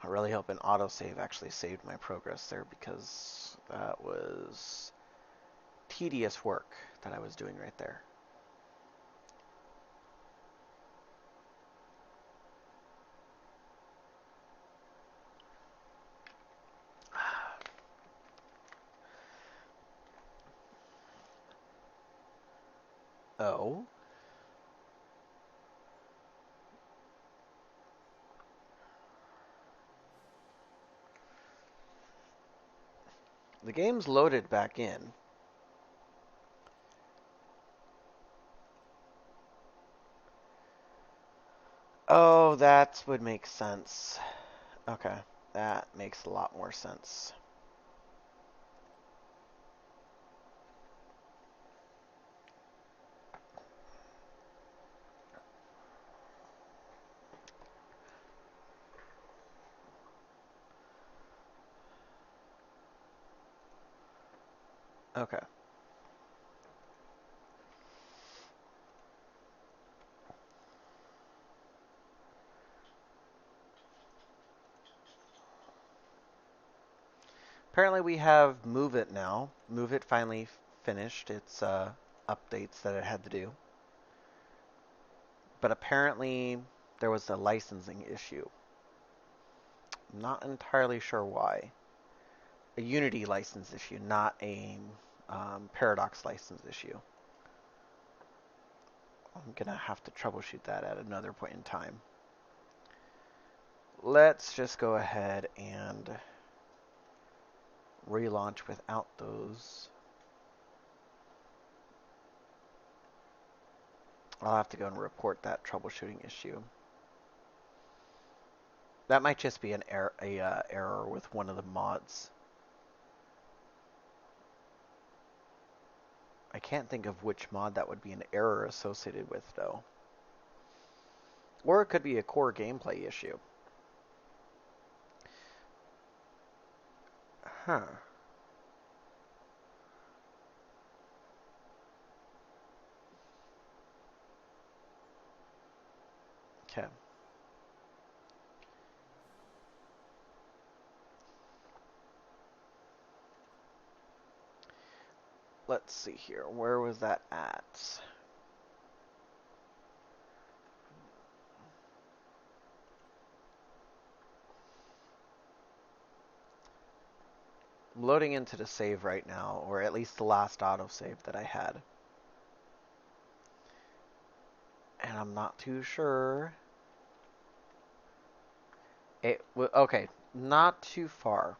I really hope an autosave actually saved my progress there, because that was tedious work that I was doing right there. Oh. The game's loaded back in. Oh, that would make sense. Okay, that makes a lot more sense. Okay. Apparently we have Move It now. Move It finally finished its updates that it had to do. But apparently there was a licensing issue. Not entirely sure why. A Unity license issue, not a Paradox license issue. I'm going to have to troubleshoot that at another point in time. Let's just go ahead and relaunch without those. I'll have to go and report that troubleshooting issue. That might just be an error with one of the mods. I can't think of which mod that would be an error associated with, though. Or it could be a core gameplay issue. Huh. Okay. Let's see here. Where was that at? I'm loading into the save right now, or at least the last autosave that I had. And I'm not too sure. Okay, not too far.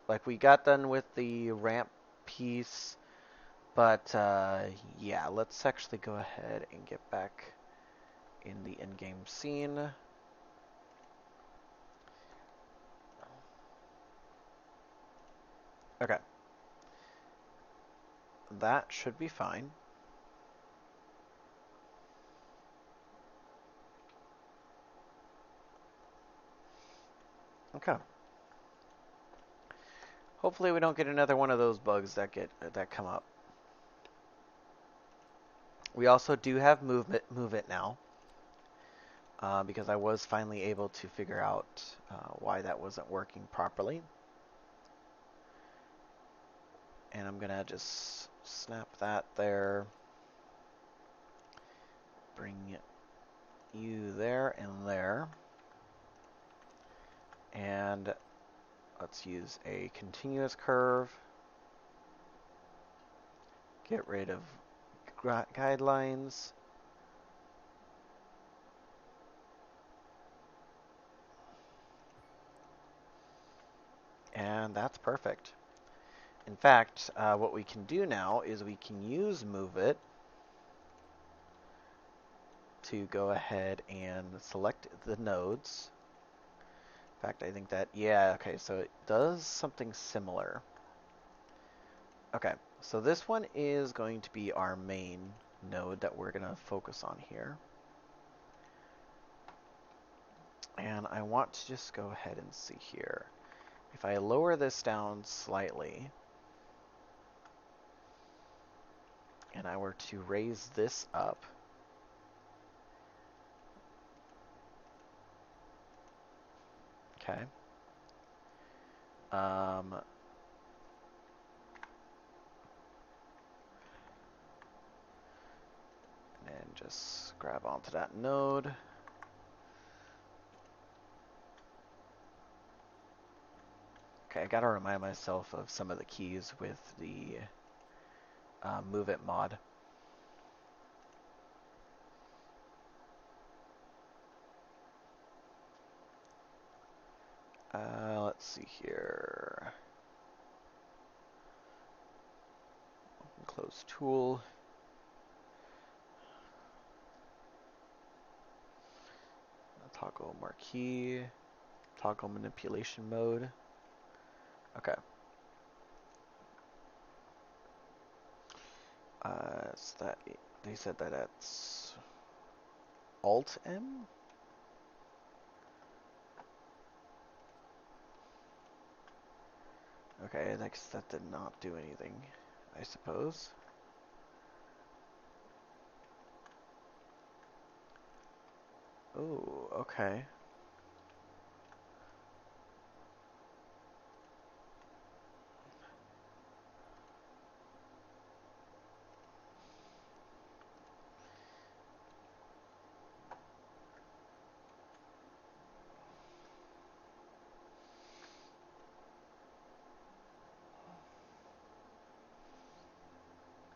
Like, we got done with the ramp piece, but yeah, let's actually go ahead and get back in the in-game scene. Okay. That should be fine. Okay. Hopefully we don't get another one of those bugs that come up. We also do have Move It now. Because I was finally able to figure out why that wasn't working properly. And I'm gonna just snap that there. Bring you there and there. And let's use a continuous curve. Get rid of guidelines. And that's perfect. In fact, what we can do now is we can use Move It to go ahead and select the nodes. In fact, I think that, yeah, okay, so it does something similar. Okay, so this one is going to be our main node that we're going to focus on here. And I want to just go ahead and see here. If I lower this down slightly, and I were to raise this up, okay, and just grab onto that node. Okay, I gotta remind myself of some of the keys with the Move It mod. Let's see here. Close tool. Toggle marquee. Toggle manipulation mode. Okay. So that they said that that's Alt M. Okay, I guess that did not do anything, I suppose. Oh, okay.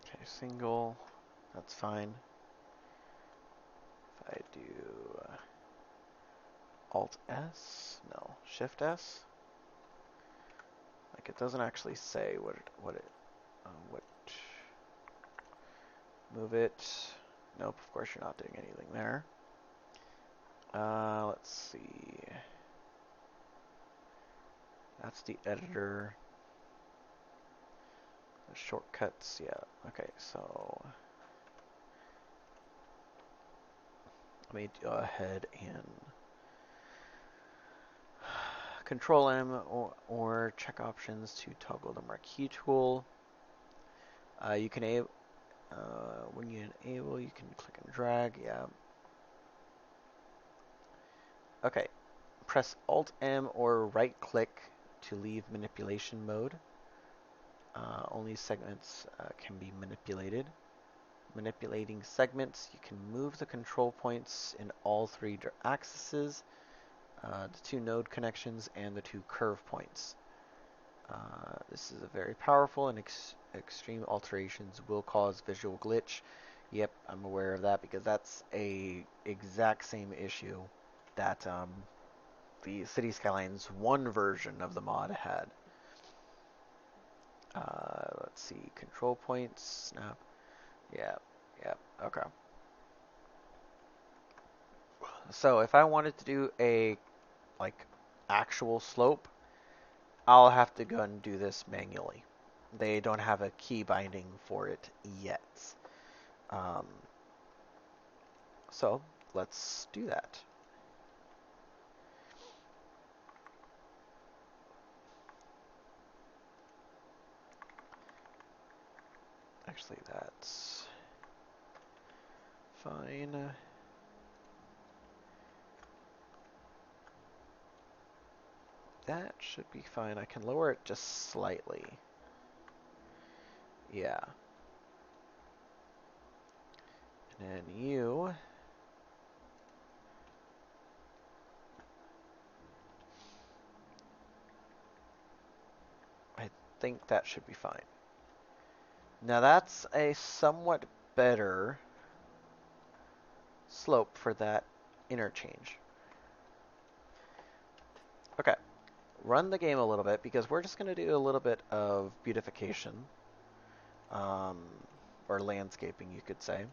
Okay, single, that's fine. If I do Alt S, no, Shift S. Like it doesn't actually say what move it. Nope, of course you're not doing anything there. Let's see. That's the editor. The shortcuts, yeah. Okay, so let me go ahead and Control M or check options to toggle the marquee tool. You can when you enable, you can click and drag. Yeah. Okay. Press Alt M or right click to leave manipulation mode. Only segments can be manipulated. Manipulating segments, you can move the control points in all three axes, the two node connections, and the two curve points. This is a very powerful and extreme alterations will cause visual glitch. Yep, I'm aware of that because that's a exact same issue that the Cities Skylines 1 version of the mod had. Let's see, control points, snap. Yeah, okay. So if I wanted to do a actual slope, I'll have to go and do this manually. They don't have a key binding for it yet. So let's do that. Actually, that's fine. That should be fine. I can lower it just slightly. Yeah. And then you. I think that should be fine. Now that's a somewhat better slope for that interchange. Okay. Run the game a little bit because we're just going to do a little bit of beautification. Or landscaping, you could say.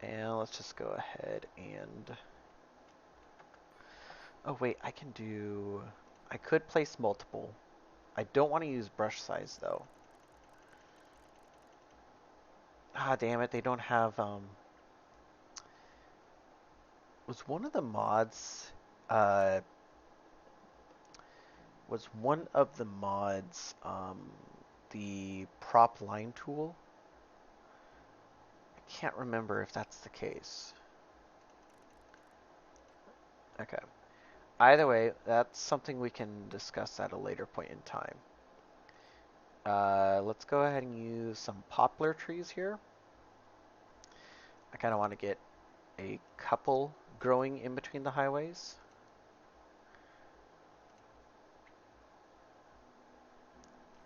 And let's just go ahead and... Oh, wait, I could place multiple. I don't want to use brush size, though. Ah, damn it, they don't have, Was one of the mods, the prop line tool? I can't remember if that's the case. Okay. Either way, that's something we can discuss at a later point in time. Let's go ahead and use some poplar trees here. I kind of want to get a couple growing in between the highways.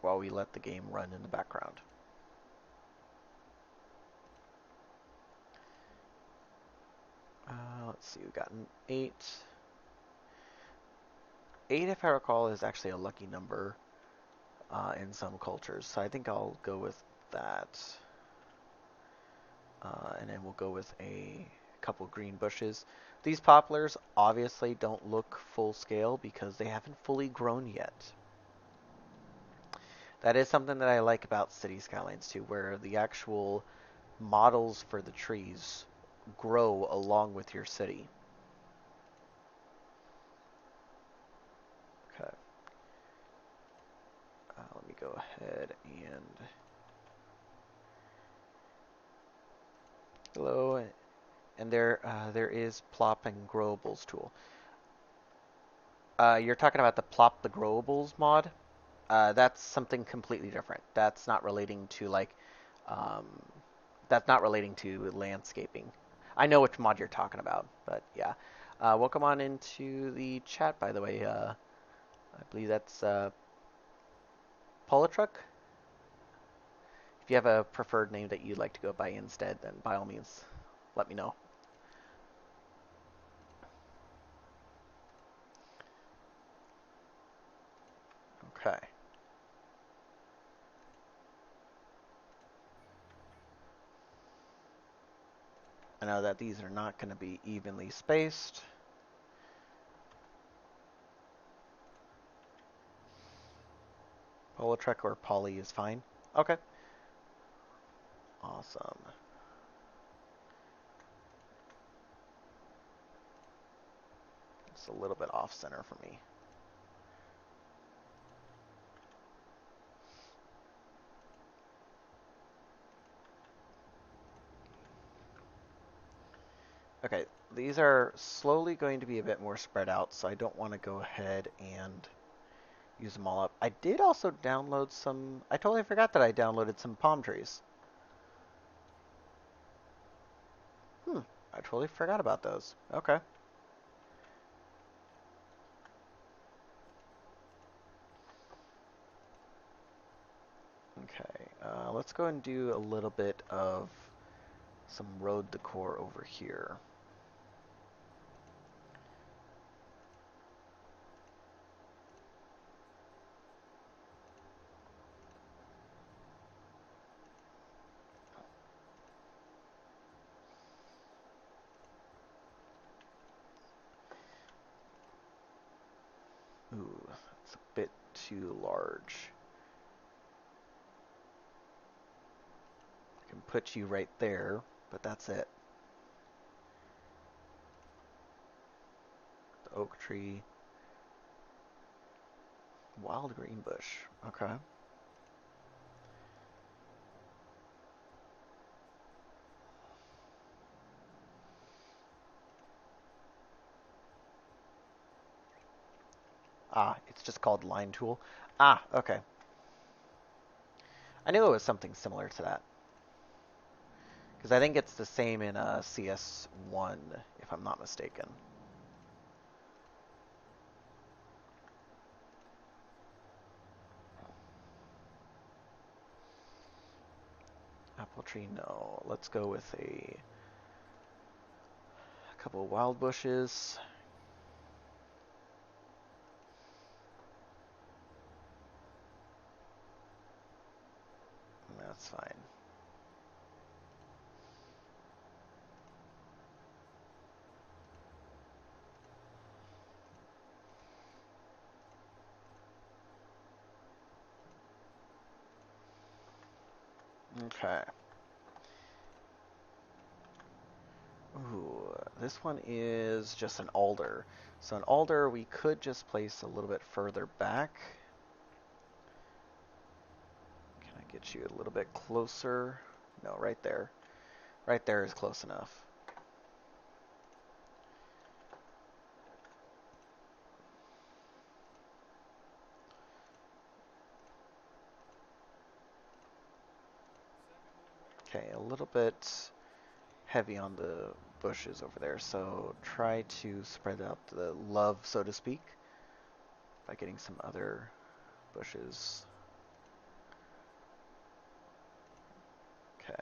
While we let the game run in the background. Let's see, we've got an 8. 8, if I recall, is actually a lucky number in some cultures, so I think I'll go with that. And then we'll go with a couple green bushes. These poplars obviously don't look full scale because they haven't fully grown yet. That is something that I like about Cities Skylines too, where the actual models for the trees grow along with your city. Okay. Let me go ahead and... Hello. And there is plop and growables tool. You're talking about the plop the growables mod? That's something completely different. That's not relating to um, that's not relating to landscaping. I know which mod you're talking about, but yeah. Welcome on into the chat, by the way. I believe that's Politruck. If you have a preferred name that you'd like to go by instead, then by all means, let me know. Okay. I know that these are not going to be evenly spaced. Politruck or Poly is fine. Okay. Awesome. It's a little bit off center for me. Okay, these are slowly going to be a bit more spread out, so I don't want to go ahead and use them all up. I did also download some... I totally forgot that I downloaded some palm trees. I totally forgot about those. Okay. Okay, let's go and do a little bit of some road decor over here. Ooh, it's a bit too large. I can put you right there, but that's it. The oak tree. Wild green bush. Okay. Ah, it's just called line tool. Ah, okay. I knew it was something similar to that. Because I think it's the same in CS1, if I'm not mistaken. Apple tree, no. Let's go with a couple of wild bushes. That's fine. Okay. Ooh, this one is just an alder. So an alder we could just place a little bit further back. Can I get you a little bit closer? No, right there. Right there is close enough. Okay, a little bit heavy on the bushes over there, so try to spread out the love, so to speak, by getting some other bushes. Okay.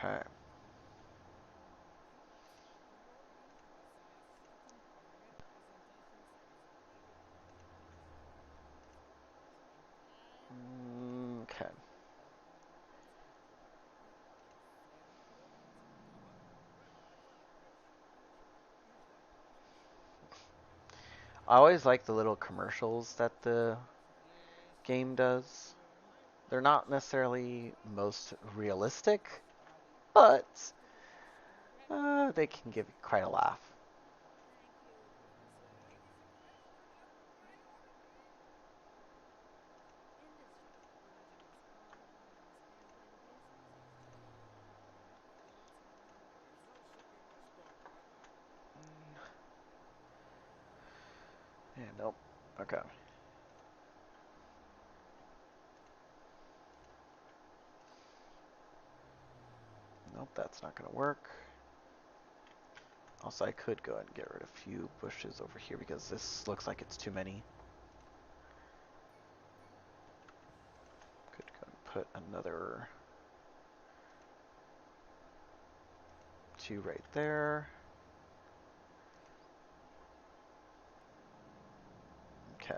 Okay. Okay. I always like the little commercials that the game does. They're not necessarily most realistic, but they can give you quite a laugh. Yeah, nope. Okay. Nope, that's not going to work. Also, I could go ahead and get rid of a few bushes over here because this looks like it's too many. Could go and put another 2 right there. Okay.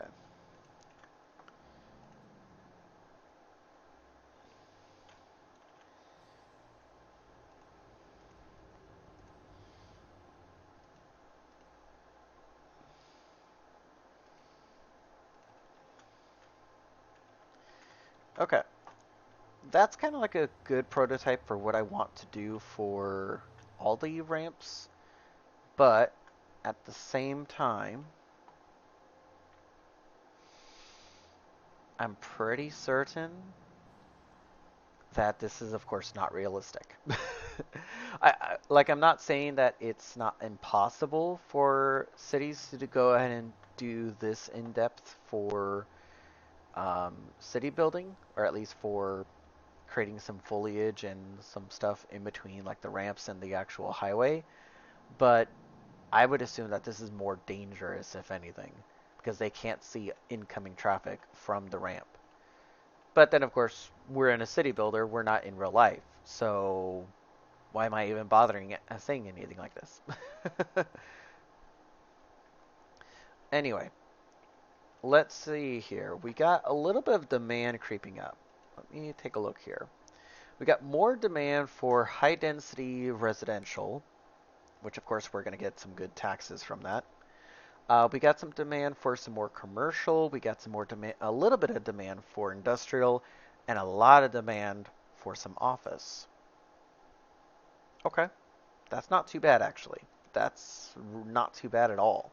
Okay. That's kind of like a good prototype for what I want to do for all the ramps, but at the same time, I'm pretty certain that this is, of course, not realistic. I'm not saying that it's not impossible for cities to go ahead and do this in depth for city building, or at least for creating some foliage and some stuff in between, like the ramps and the actual highway. But I would assume that this is more dangerous, if anything, because they can't see incoming traffic from the ramp. But then, of course, we're in a city builder. We're not in real life. So why am I even bothering saying anything like this? Anyway, let's see here. We got a little bit of demand creeping up. Let me take a look here. We got more demand for high density residential, which of course we're going to get some good taxes from that. We got some demand for some more commercial. We got some more demand, a little bit of demand for industrial, and a lot of demand for some office. Okay, that's not too bad actually. That's not too bad at all.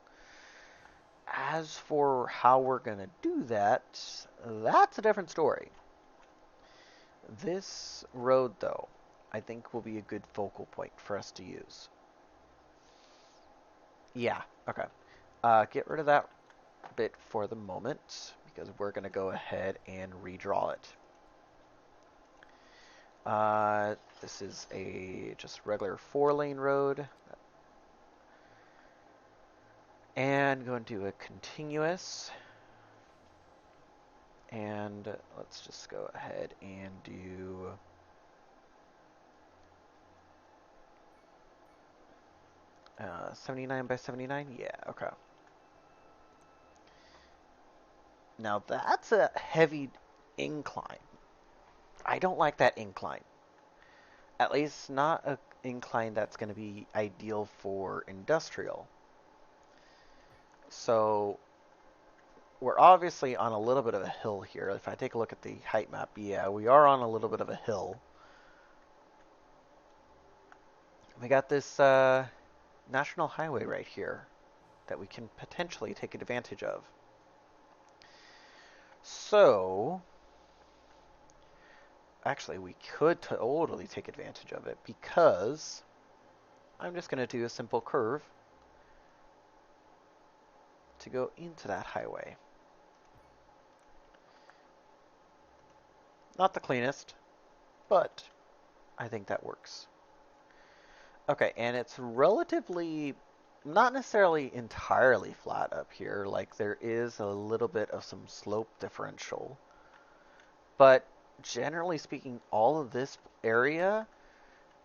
As for how we're going to do that, that's a different story. This road, though, I think will be a good focal point for us to use. Yeah, okay. Get rid of that bit for the moment because we're going to go ahead and redraw it. This is a just regular 4-lane road. And going to do a continuous. And let's just go ahead and do 79 by 79? Yeah, okay. Now that's a heavy incline. I don't like that incline. At least not an incline that's going to be ideal for industrial. So we're obviously on a little bit of a hill here. If I take a look at the height map, yeah, we are on a little bit of a hill. We got this national highway right here that we can potentially take advantage of. So, actually, we could totally take advantage of it because I'm just going to do a simple curve to go into that highway. Not the cleanest, but I think that works. Okay, and it's relatively, not necessarily entirely flat up here. Like, there is a little bit of some slope differential. But generally speaking, all of this area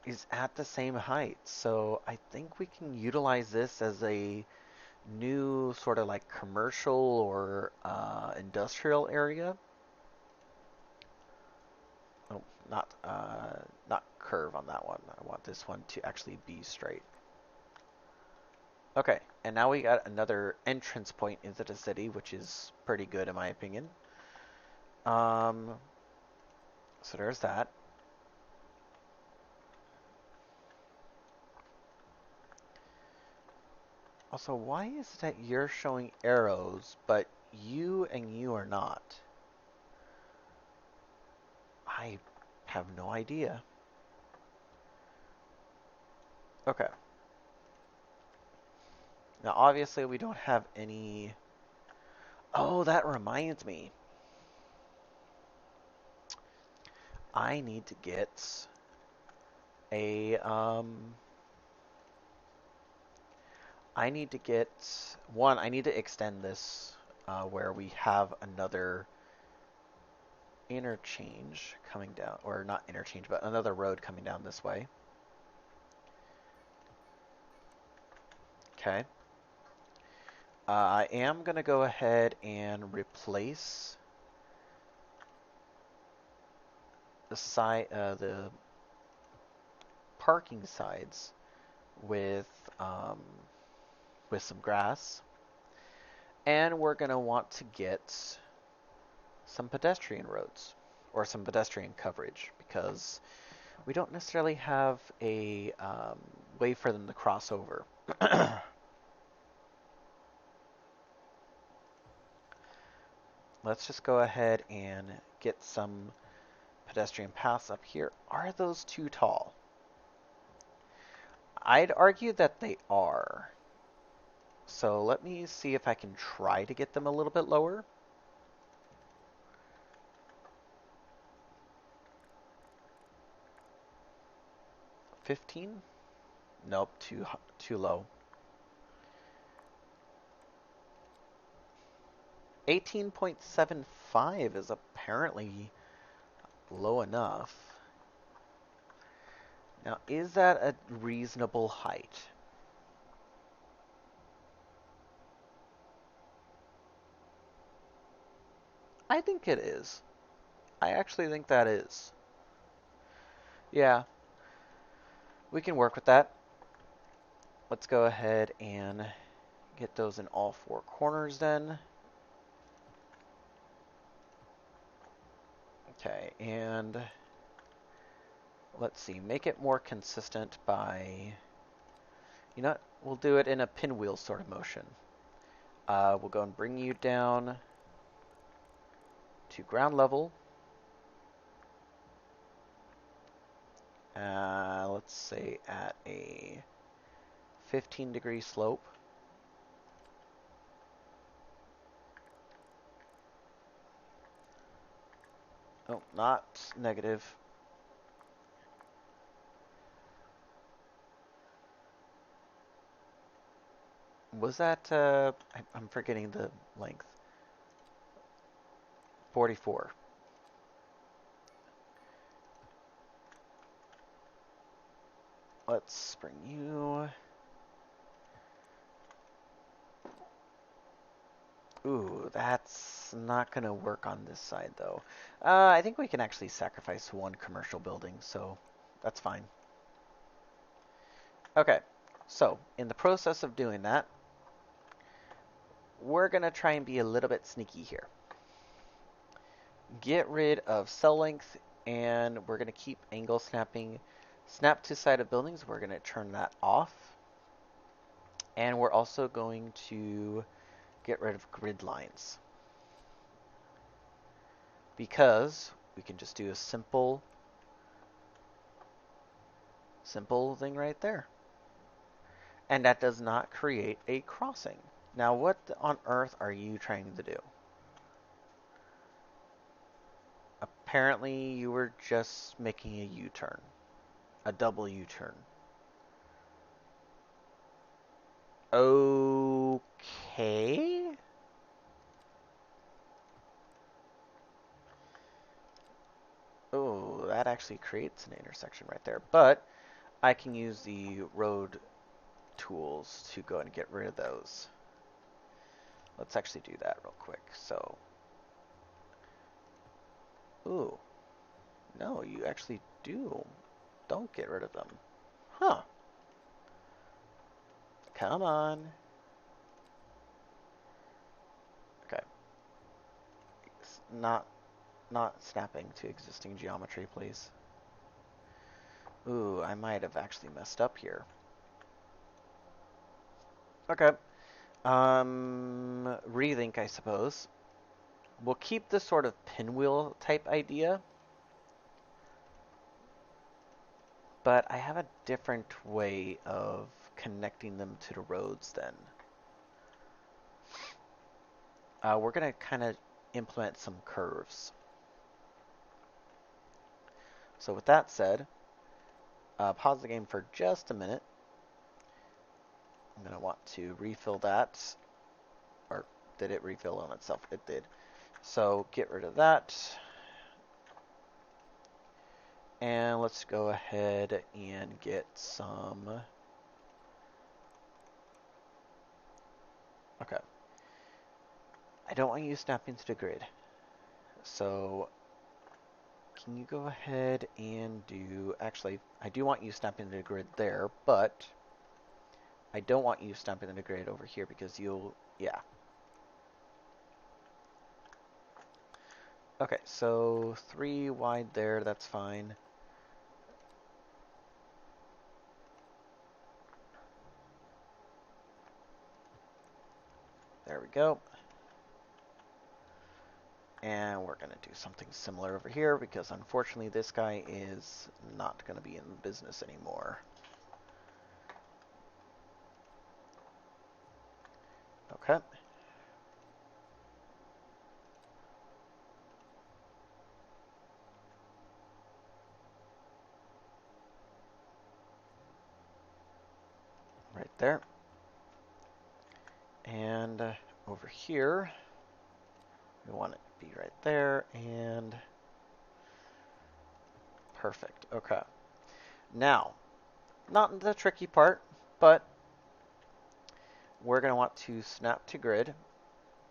is at the same height. So I think we can utilize this as a new sort of like commercial or industrial area. Oh, not curve on that one. I want this one to actually be straight. Okay, and now we got another entrance point into the city, which is pretty good in my opinion. So there's that. Also, why is it that you're showing arrows, but you and you are not? I have no idea. Okay. Now, obviously, we don't have any... Oh, that reminds me. I need to get a, I need to get... One, I need to extend this where we have another interchange coming down, or not interchange, but another road coming down this way. Okay. I am going to go ahead and replace the parking sides with some grass, and we're going to want to get some pedestrian roads or some pedestrian coverage because we don't necessarily have a way for them to cross over. Let's just go ahead and get some pedestrian paths up here. Are those too tall? I'd argue that they are. So let me see if I can try to get them a little bit lower. $15? Nope, too low. 18.75 is apparently low enough. Now, is that a reasonable height? I think it is. I actually think that is. Yeah, we can work with that. Let's go ahead and get those in all four corners then. Okay, and let's see, make it more consistent by, you know what, we'll do it in a pinwheel sort of motion. We'll go and bring you down to ground level. Let's say at a 15-degree slope. Oh, not negative. Was that, I'm forgetting the length. 44. Let's bring you... Ooh, that's not going to work on this side, though. I think we can actually sacrifice one commercial building, so that's fine. Okay, so in the process of doing that, we're going to try and be a little bit sneaky here. Get rid of cell length, and we're going to keep angle snapping. Snap to side of buildings, we're going to turn that off. And we're also going to get rid of grid lines, because we can just do a simple thing right there. And that does not create a crossing. Now, what on earth are you trying to do? Apparently, you were just making a U-turn. A double U-turn. Okay. Oh, that actually creates an intersection right there. But I can use the road tools to go and get rid of those. Let's actually do that real quick. So, ooh, no, you actually do. Don't get rid of them. Huh. Come on. Okay. Not snapping to existing geometry, please. Ooh, I might have actually messed up here. Okay. Rethink, I suppose. We'll keep this sort of pinwheel type idea, but I have a different way of connecting them to the roads then. We're going to kind of implement some curves. So with that said, pause the game for just a minute. I'm going to want to refill that. Or did it refill on itself? It did. So get rid of that. And let's go ahead and get some... Okay. I don't want you snapping to the grid. So can you go ahead and do... Actually, I do want you snapping to the grid there, but I don't want you snapping to the grid over here because you'll... Yeah. Okay, so 3 wide there, that's fine. There we go. And we're going to do something similar over here because unfortunately this guy is not going to be in business anymore. Okay. Right there. And over here, we want it to be right there, and perfect. Okay. Now, not the tricky part, but we're going to want to snap to grid,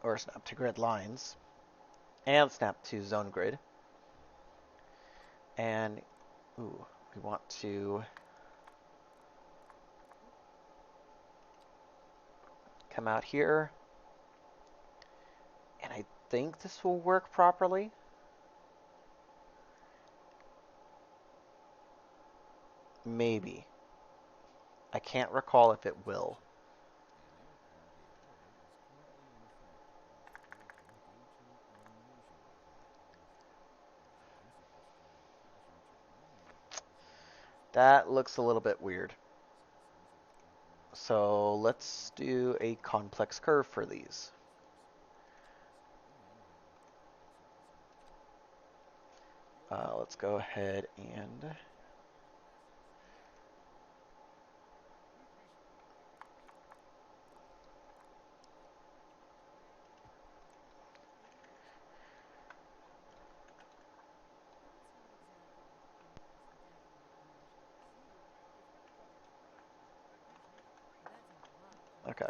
or snap to grid lines, and snap to zone grid. And, ooh, we want to come out here, and I think this will work properly. Maybe. I can't recall if it will. That looks a little bit weird. So let's do a complex curve for these. Let's go ahead and okay.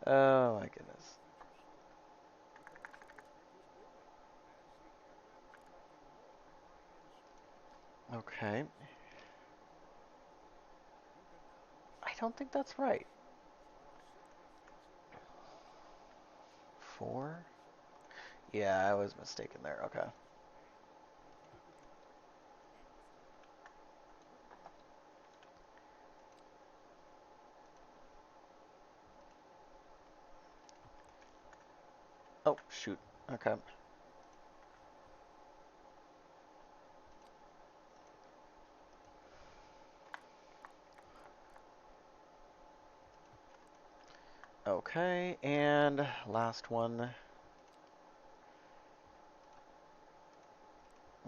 Oh my goodness. Okay. I don't think that's right. 4? Yeah, I was mistaken there. Okay. Oh, shoot. Okay. Okay, and last one.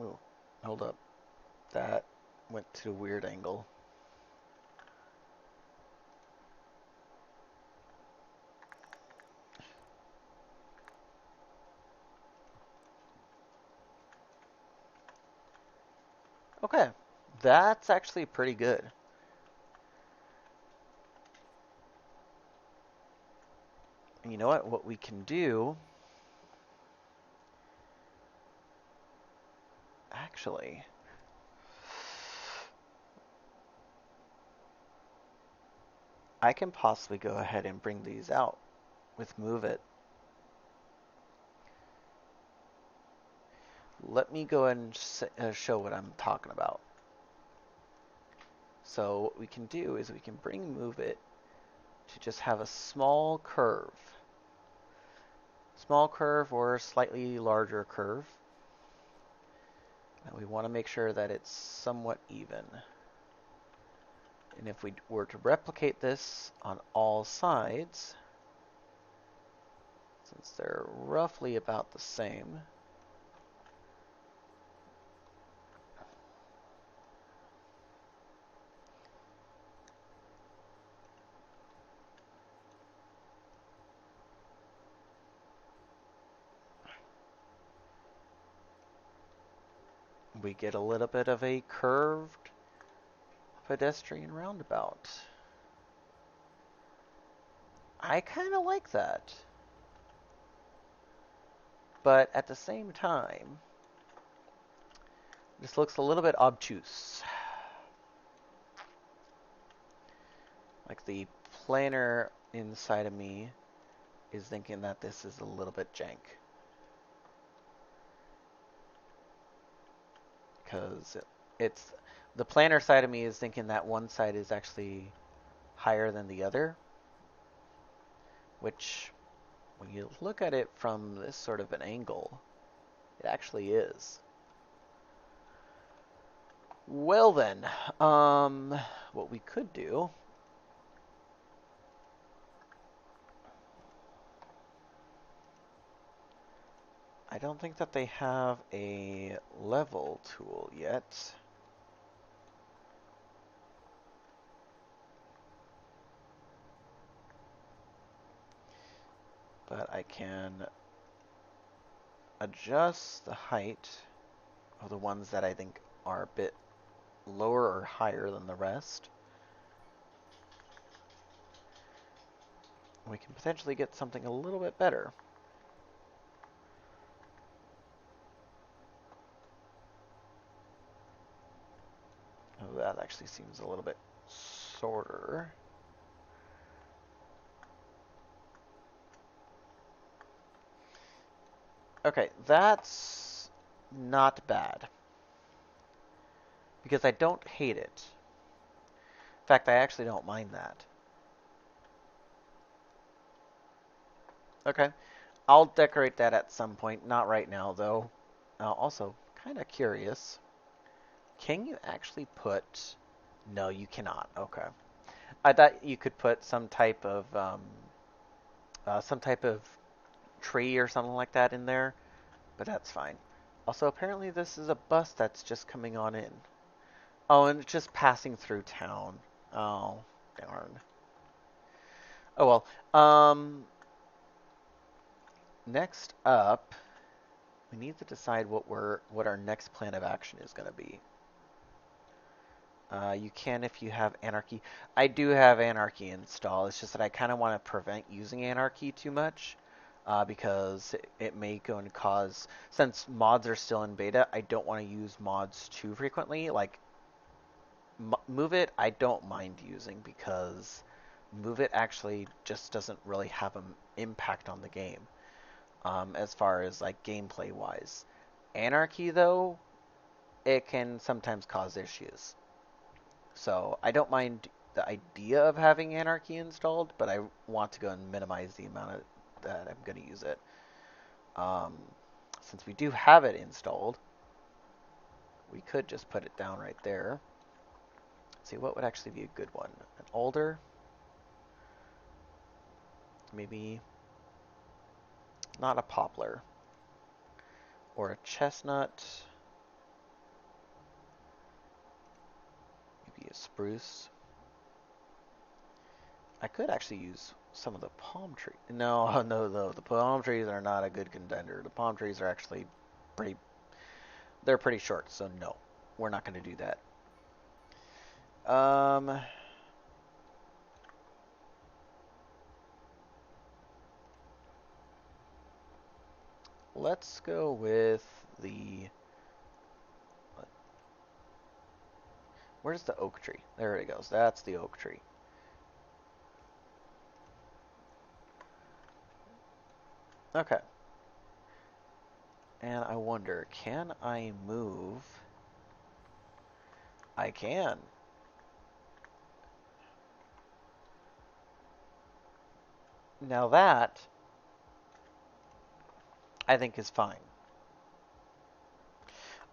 Oh, hold up. That went to a weird angle. Okay, that's actually pretty good. And you know what? What we can do, actually, I can possibly go ahead and bring these out with Move It. Let me go and show what I'm talking about. So what we can do is we can bring Move It to just have a small curve. Small curve or slightly larger curve. And we want to make sure that it's somewhat even. And if we were to replicate this on all sides, since they're roughly about the same, we get a little bit of a curved pedestrian roundabout. I kind of like that. But at the same time, this looks a little bit obtuse. Like the planner inside of me is thinking that this is a little bit jank. Because it's the planner side of me is thinking that one side is actually higher than the other, which when you look at it from this sort of an angle, it actually is. Well then, what we could do, I don't think that they have a level tool yet. But I can adjust the height of the ones that I think are a bit lower or higher than the rest. We can potentially get something a little bit better. Oh, that actually seems a little bit shorter. Okay, that's not bad. Because I don't hate it. In fact, I actually don't mind that. Okay, I'll decorate that at some point. Not right now, though. Also, kind of curious. Can you actually put... No, you cannot. Okay. I thought you could put some type of tree or something like that in there, but that's fine. Also, apparently this is a bus that's just coming on in. Oh, and it's just passing through town. Oh, darn. Oh well. Next up, we need to decide what our next plan of action is going to be. You can if you have Anarchy. I do have Anarchy installed. It's just that I kind of want to prevent using Anarchy too much because it may go and cause... Since mods are still in beta, I don't want to use mods too frequently. Like, Move It, I don't mind using because Move It actually just doesn't really have an impact on the game as far as like gameplay wise. Anarchy, though, it can sometimes cause issues. So I don't mind the idea of having Anarchy installed, but I want to go and minimize the amount that I'm going to use it. Since we do have it installed, we could just put it down right there. Let's see, what would actually be a good one? An alder? Maybe not a poplar. Or a chestnut. Maybe a spruce. I could actually use some of the palm tree. No, no, the palm trees are not a good contender. The palm trees are actually pretty, they're pretty short, so no. we're not going to do that. Let's go with the... Where's the oak tree? There it goes. That's the oak tree. Okay. And I wonder, can I move? I can. Now that, I think is fine.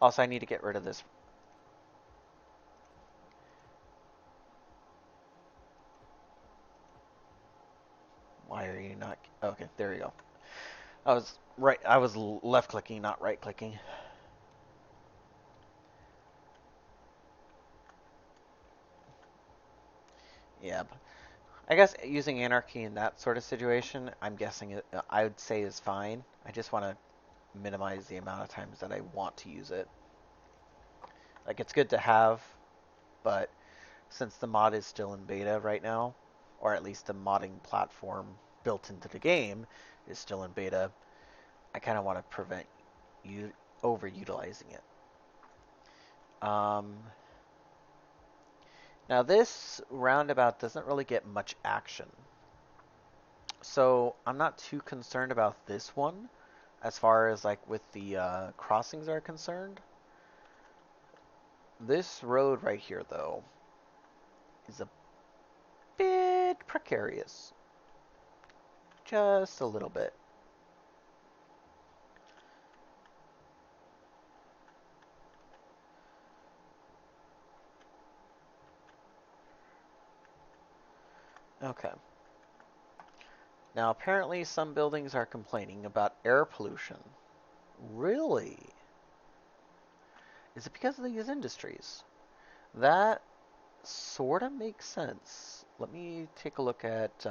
Also, I need to get rid of this. Why are you not? Okay, there you go. I was left clicking, not right clicking. Yeah, I guess using anarchy in that sort of situation, I'm guessing I would say is fine. I just want to minimize the amount of times that I want to use it. Like, it's good to have, but since the mod is still in beta right now, or at least the modding platform built into the game is still in beta, I kind of want to prevent you overutilizing it. Now this roundabout doesn't really get much action, so I'm not too concerned about this one as far as like with the crossings are concerned. This road right here though is a bit precarious, just a little bit. Okay. Now apparently some buildings are complaining about air pollution. Really? Is it because of these industries? That sort of makes sense. Let me take a look at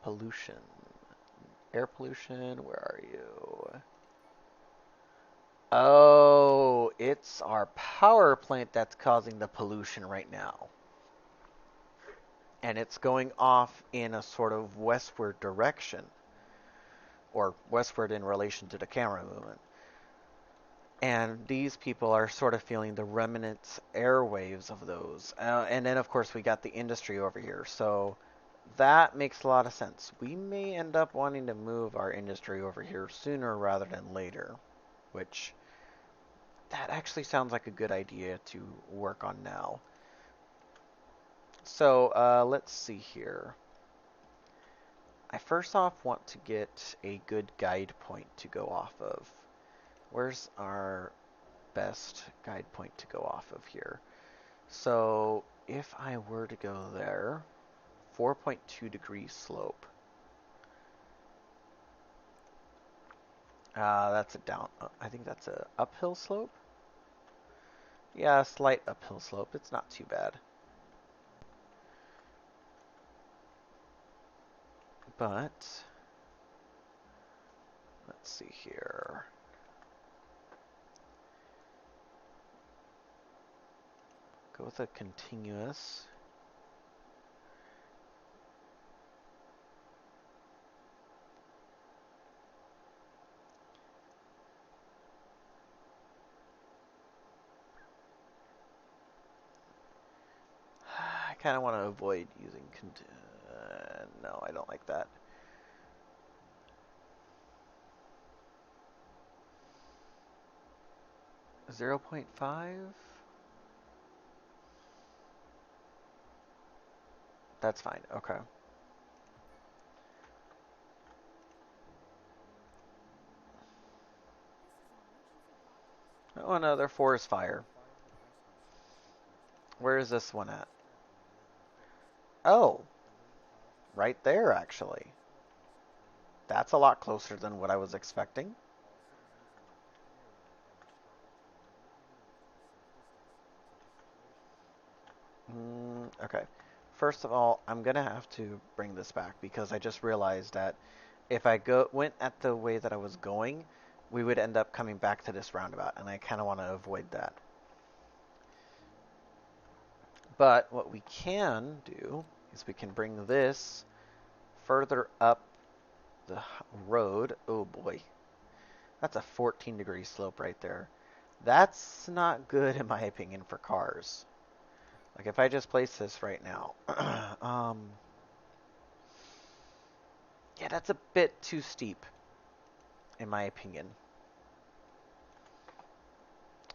pollution. Air pollution, where are you? Oh, it's our power plant that's causing the pollution right now. And it's going off in a sort of westward direction, or westward in relation to the camera movement. And these people are sort of feeling the remnant airwaves of those. And then, of course, we got the industry over here. So that makes a lot of sense. We may end up wanting to move our industry over here sooner rather than later, which that actually sounds like a good idea to work on now. So let's see here. I first off want to get a good guide point to go off of. Where's our best guide point to go off of here? So if I were to go there, 4.2 degree slope. That's a down, I think that's a uphill slope. Yeah, a slight uphill slope. It's not too bad. But let's see here. Go with a continuous. I kind of want to avoid using no, I don't like that. Zero 0.5? That's fine, okay. Oh, another forest fire. Where is this one at? Oh, right there, actually. That's a lot closer than what I was expecting. Okay. First of all, I'm gonna have to bring this back because I just realized that if I went at the way that I was going, we would end up coming back to this roundabout, and I kind of want to avoid that. But what we can do is we can bring this further up the road. Oh boy, that's a 14-degree slope right there. That's not good in my opinion for cars. Like if I just place this right now, yeah, that's a bit too steep in my opinion.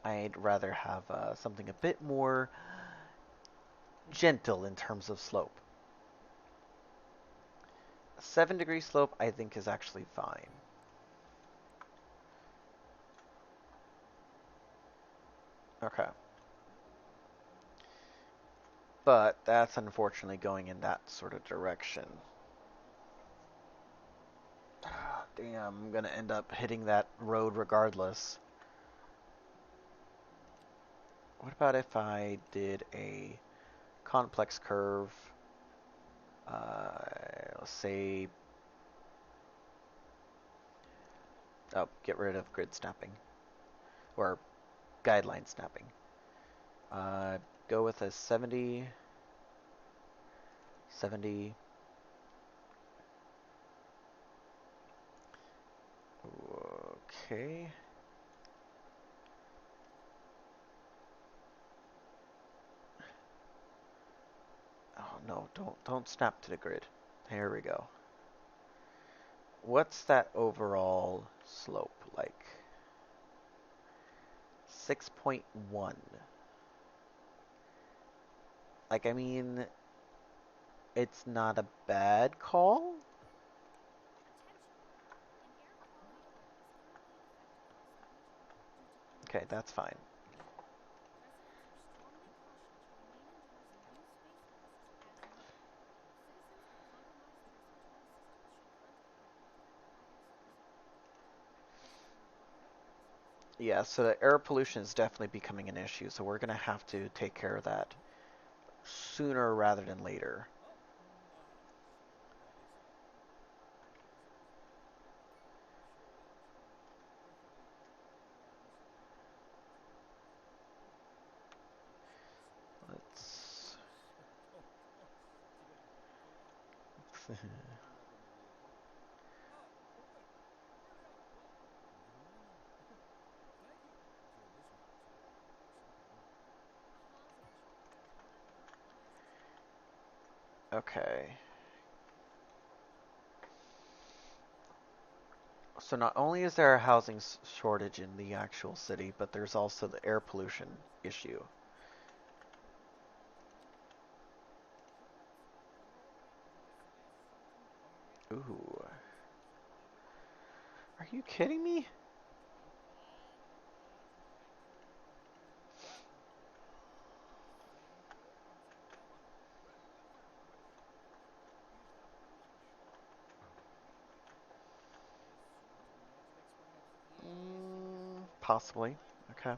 I'd rather have something a bit more gentle in terms of slope. A 7-degree slope I think is actually fine. Okay. But that's unfortunately going in that sort of direction. Damn, I'm gonna end up hitting that road regardless. What about if I did a complex curve, let's say, oh, get rid of grid snapping, or guideline snapping. Go with a 70, 70, okay. Oh no, don't snap to the grid. There we go. What's that overall slope like? 6.1. Like, I mean, it's not a bad call. Okay, that's fine. Yeah, so the air pollution is definitely becoming an issue, so we're going to have to take care of that sooner rather than later. Let's... Okay. So not only is there a housing shortage in the actual city, but there's also the air pollution issue. Ooh. Are you kidding me? Possibly. Okay.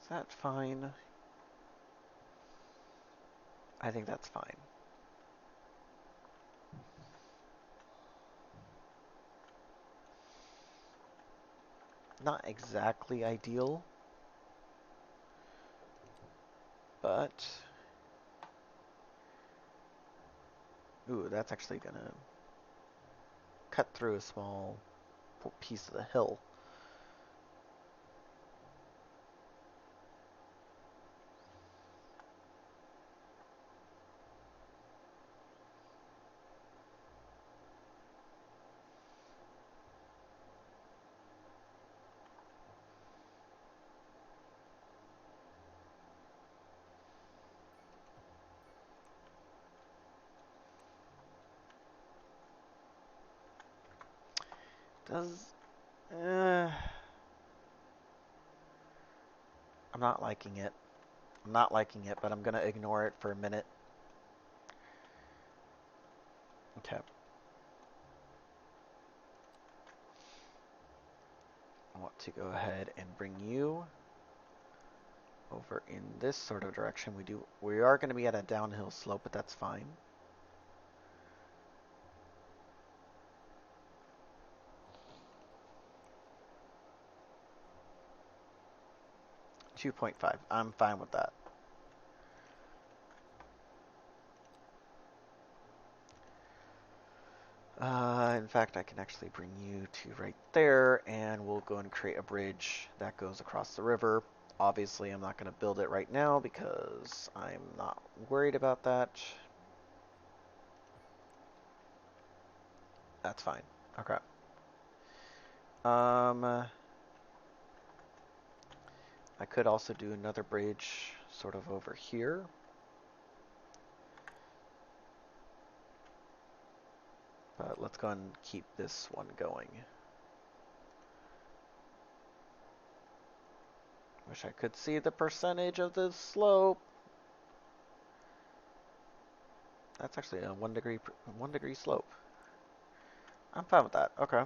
Is that fine? I think that's fine. Not exactly ideal, but... Ooh, that's actually gonna cut through a small piece of the hill. Does... I'm not liking it. I'm not liking it, but I'm going to ignore it for a minute. Okay. I want to go ahead and bring you over in this sort of direction. We are going to be at a downhill slope, but that's fine. .5. I'm fine with that. In fact, I can actually bring you to right there, and we'll go and create a bridge that goes across the river. Obviously, I'm not going to build it right now because I'm not worried about that. That's fine. Okay. I could also do another bridge sort of over here. But let's go and keep this one going. Wish I could see the percentage of the slope. That's actually a 1 degree slope. I'm fine with that. Okay.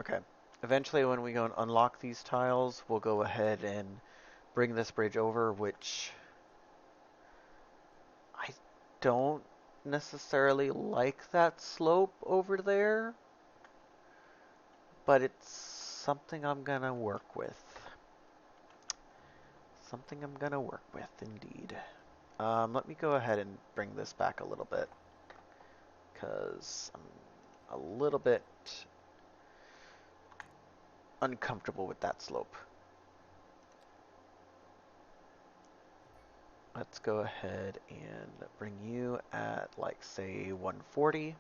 Okay. Eventually, when we go and unlock these tiles, we'll go ahead and bring this bridge over, which I don't necessarily like that slope over there, but it's something I'm gonna work with. Something I'm gonna work with, indeed. Let me go ahead and bring this back a little bit, because I'm a little bit uncomfortable with that slope. Let's go ahead and bring you at, like, say, 140.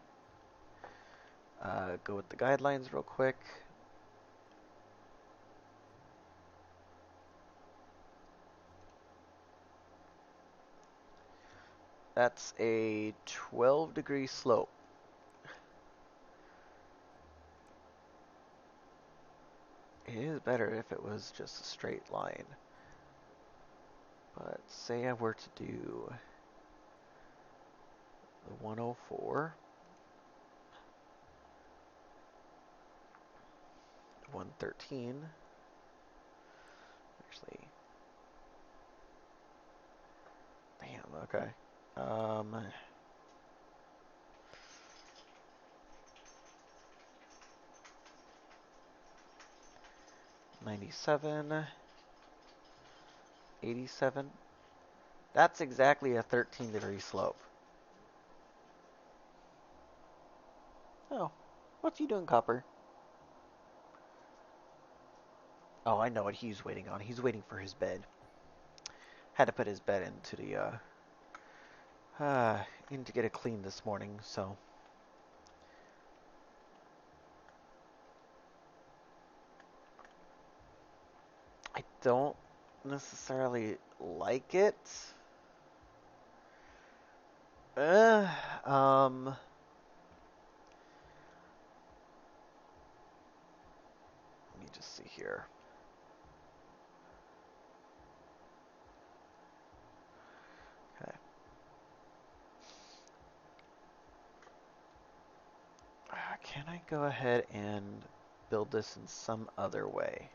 Go with the guidelines real quick. That's a 12-degree slope. It is better if it was just a straight line. But say I were to do the 104, 113, actually, damn, okay. 97, 87. That's exactly a 13-degree slope. Oh, what's he doing, Copper? Oh, I know what he's waiting on. He's waiting for his bed. Had to put his bed into the, in to get it cleaned this morning, so. I don't necessarily like it. Uh, um, Let me just see here. Okay. Can I go ahead and build this in some other way?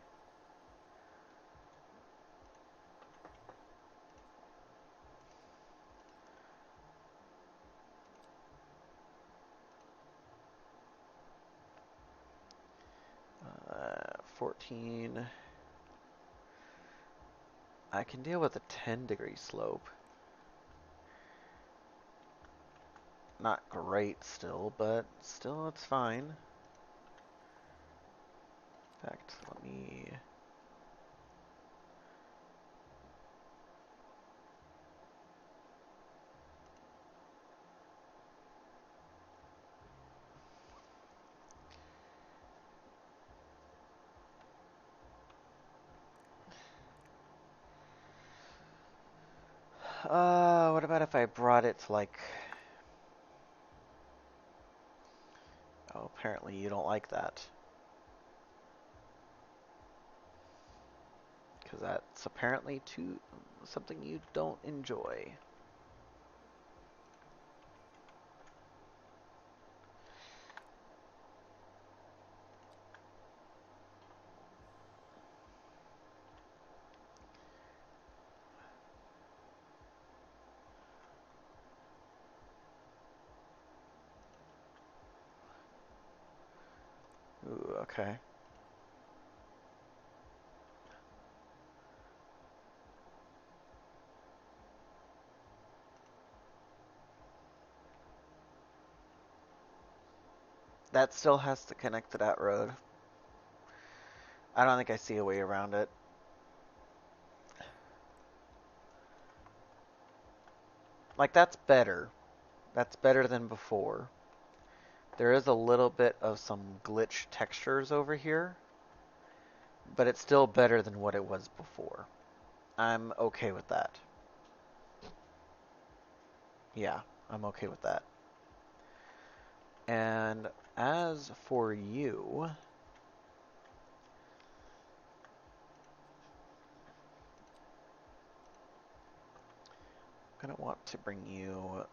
Uh, 14. I can deal with a 10-degree slope. Not great still, but still it's fine. In fact, let me... What about if I brought it to like... Oh, apparently you don't like that. Because that's apparently something you don't enjoy. Ooh, okay. That still has to connect to that road. I don't think I see a way around it. Like, that's better. That's better than before. There is a little bit of some glitch textures over here, but it's still better than what it was before. I'm okay with that. Yeah, I'm okay with that. And as for you, I'm gonna want to bring you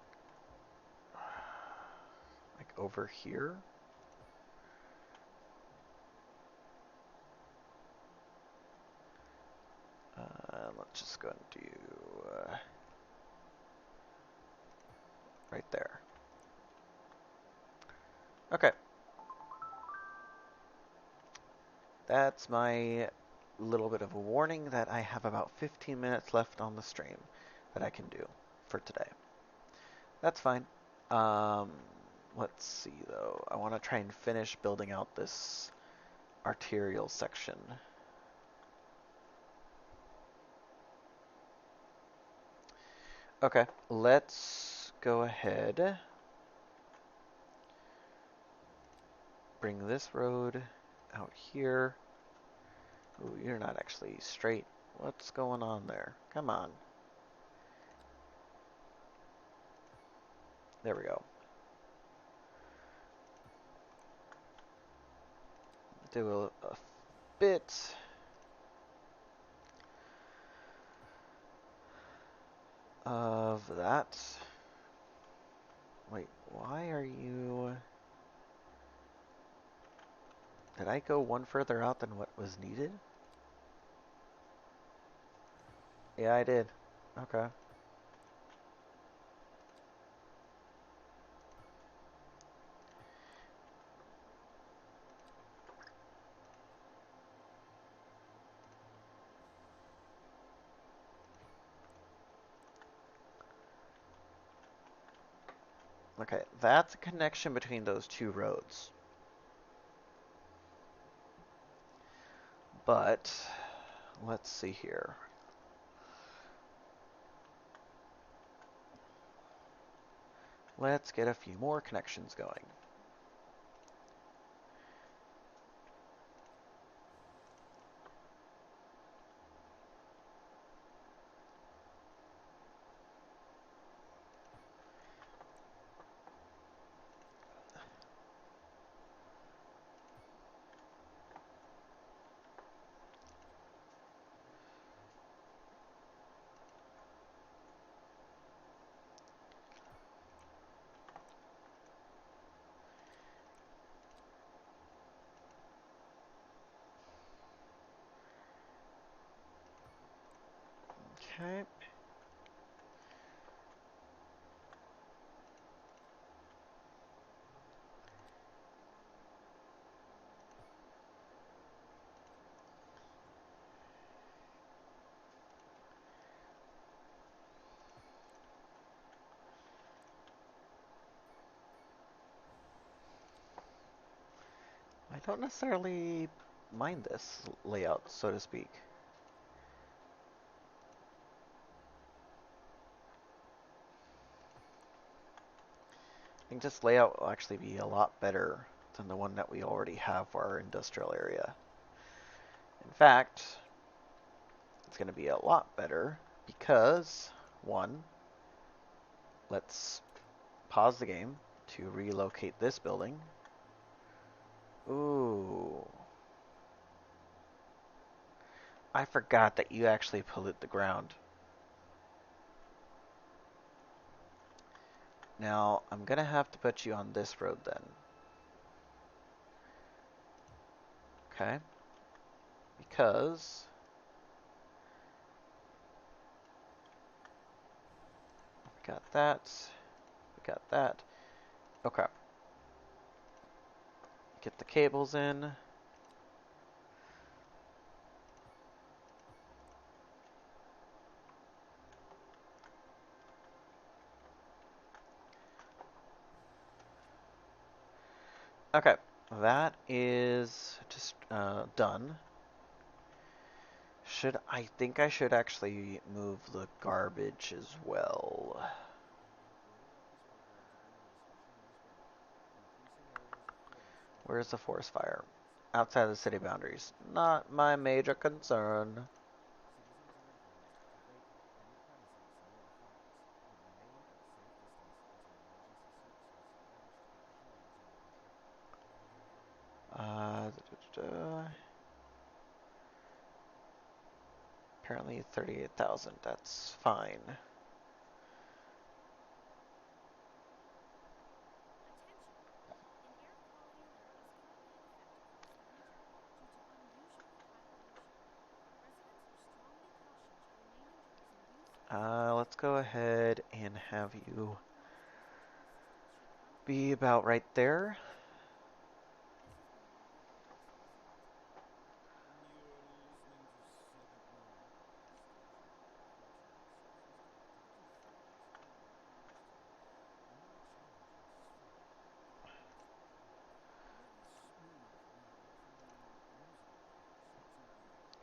like over here. Let's just go and do right there. Okay. That's my little bit of a warning that I have about 15 minutes left on the stream that I can do for today. That's fine. Um, let's see though. I want to try and finish building out this arterial section. Okay, let's go ahead. Bring this road out here. Ooh, you're not actually straight. What's going on there? Come on. There we go. Do a bit. Of that. Wait, why are you... Did I go one further out than what was needed? Yeah, I did. Okay. Okay, that's a connection between those two roads. But, let's see here. Let's get a few more connections going. Okay. I don't necessarily mind this layout, so to speak. I think this layout will actually be a lot better than the one that we already have for our industrial area. In fact, it's going to be a lot better because One, let's pause the game to relocate this building. Ooh. I forgot that you actually pollute the ground. Now, I'm gonna have to put you on this road then. Okay? Because we got that. We got that. Okay. Get the cables in. Okay. That is just done. I think I should actually move the garbage as well. Where's the forest fire? Outside of the city boundaries. Not my major concern. Da, da, da. Apparently 38,000. That's fine. Let's go ahead and have you be about right there.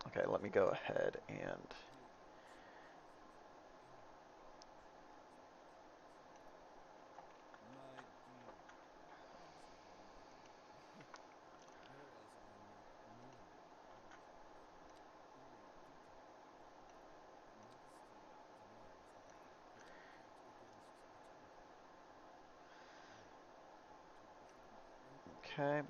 Okay, let me go ahead and okay.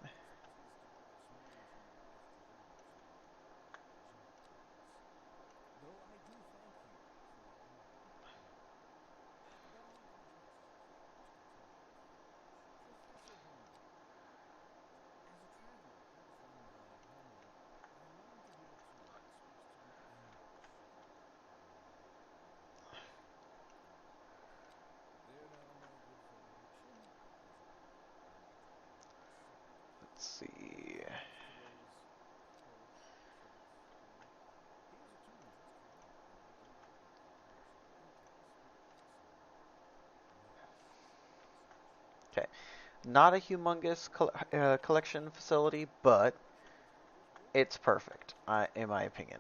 Let's see. Okay, not a humongous collection facility, but it's perfect, in my opinion.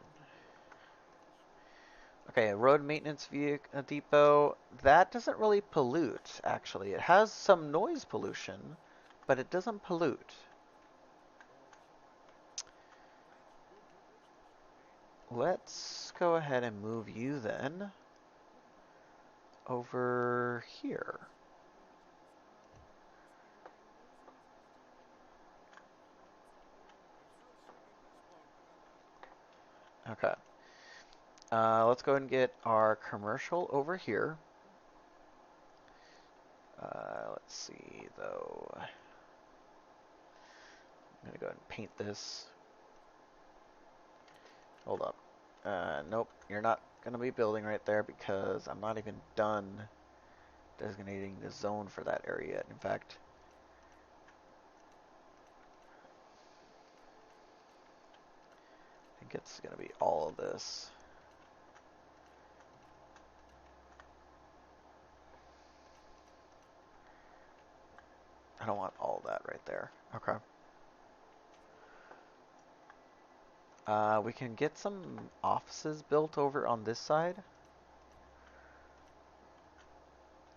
Okay, a road maintenance vehicle depot. That doesn't really pollute, actually. It has some noise pollution, but it doesn't pollute. Let's go ahead and move you then over here. Okay. Let's go ahead and get our commercial over here. Let's see, though. I'm going to go ahead and paint this. Hold up. Nope, you're not going to be building right there because I'm not even done designating the zone for that area yet. In fact, I think it's going to be all of this. I don't want all that right there. Okay. We can get some offices built over on this side.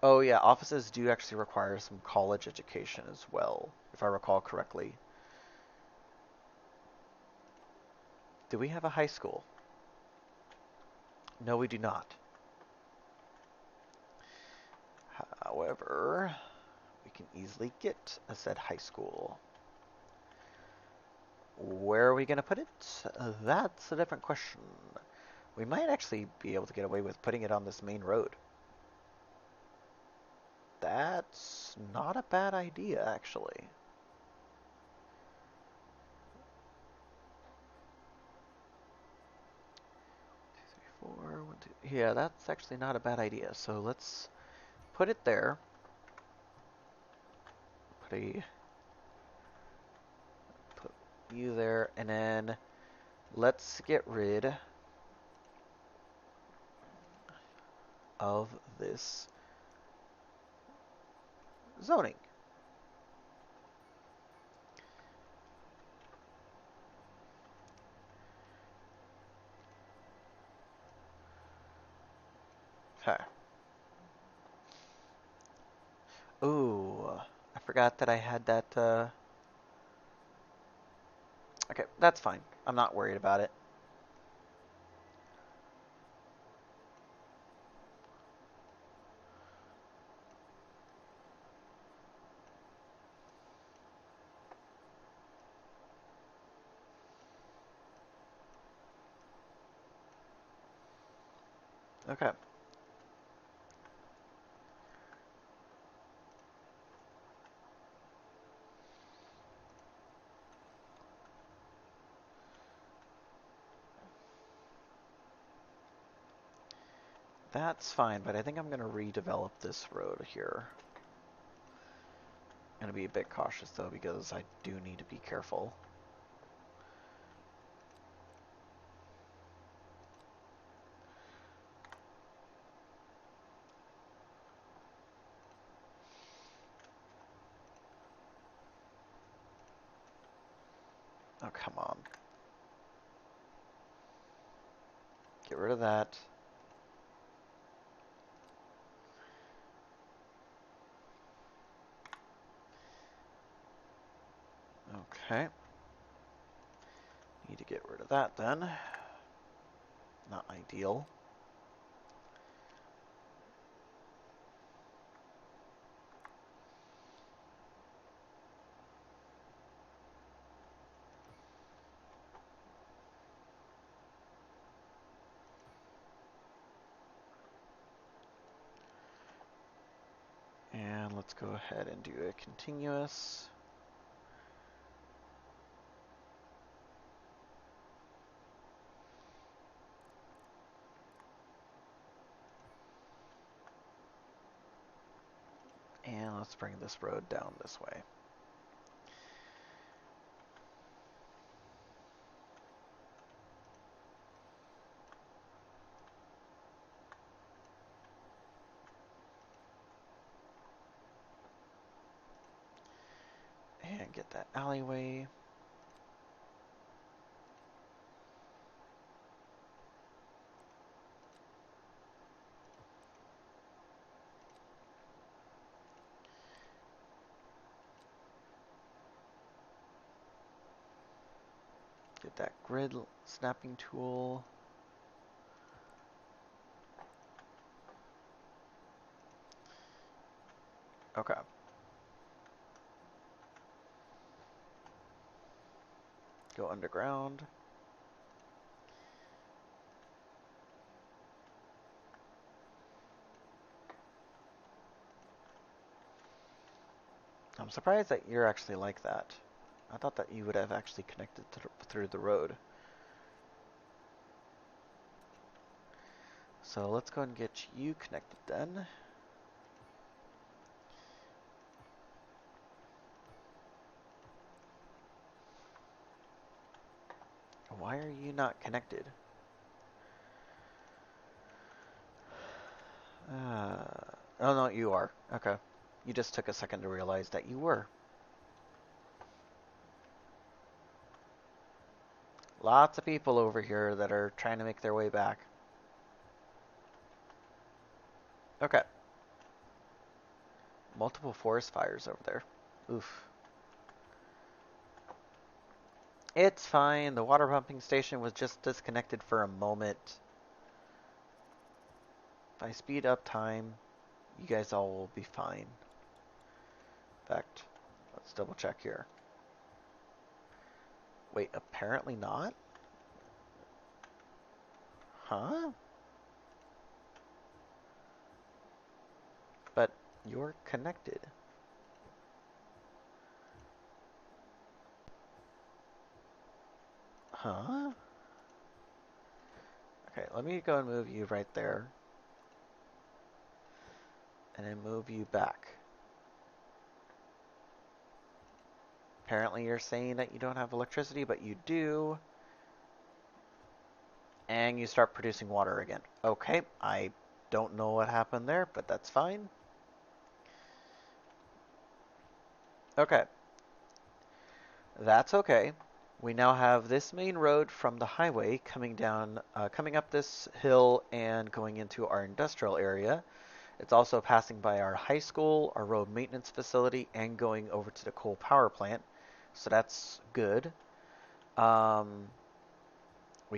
Oh yeah, offices do actually require some college education as well, if I recall correctly. Do we have a high school? No, we do not. However, we can easily get a said high school. Where are we going to put it? That's a different question. We might actually be able to get away with putting it on this main road. That's not a bad idea, actually. Four, one, two. Yeah, that's actually not a bad idea. So let's put it there. Put you there, and then let's get rid of this zoning. Okay. Ooh, I forgot that I had that. Okay, that's fine. I'm not worried about it. Okay. That's fine, but I think I'm going to redevelop this road here. I'm going to be a bit cautious, though, because I do need to be careful. Oh, come on. Get rid of that. Okay. Need to get rid of that, then. Not ideal. And let's go ahead and do a continuous. And let's bring this road down this way. And get that alleyway. Get that grid snapping tool. Okay. Go underground. I'm surprised that you're actually like that. I thought that you would have actually connected through the road. So let's go and get you connected then. Why are you not connected? Oh no, you are. Okay. You just took a second to realize that you were. Lots of people over here that are trying to make their way back. Okay. Multiple forest fires over there. Oof. It's fine. The water pumping station was just disconnected for a moment. If I speed up time, you guys all will be fine. In fact, let's double check here. Wait, apparently not? Huh? But you're connected. Huh? Okay, let me go and move you right there. And then move you back. Apparently you're saying that you don't have electricity, but you do. And you start producing water again. Okay, I don't know what happened there, but that's fine. Okay. That's okay. We now have this main road from the highway coming down, coming up this hill and going into our industrial area. It's also passing by our high school, our road maintenance facility, and going over to the coal power plant. So that's good. We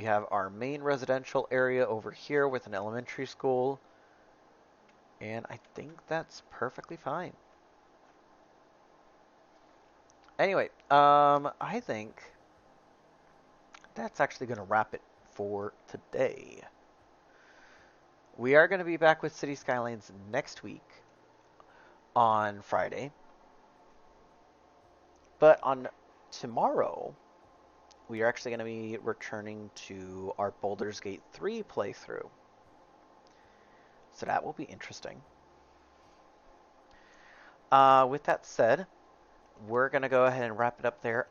have our main residential area over here with an elementary school. And I think that's perfectly fine. Anyway, I think that's actually going to wrap it for today. We are going to be back with City Skylines next week on Friday. But on tomorrow, we are actually going to be returning to our Baldur's Gate 3 playthrough. So that will be interesting. With that said, we're going to go ahead and wrap it up there.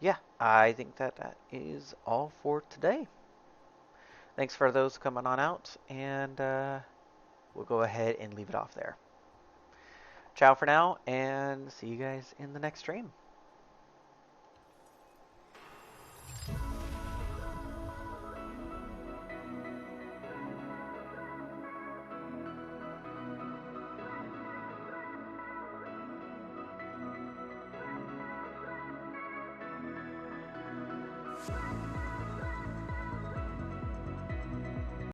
Yeah, I think that is all for today. Thanks for those coming on out, and we'll go ahead and leave it off there. Ciao for now, and see you guys in the next stream.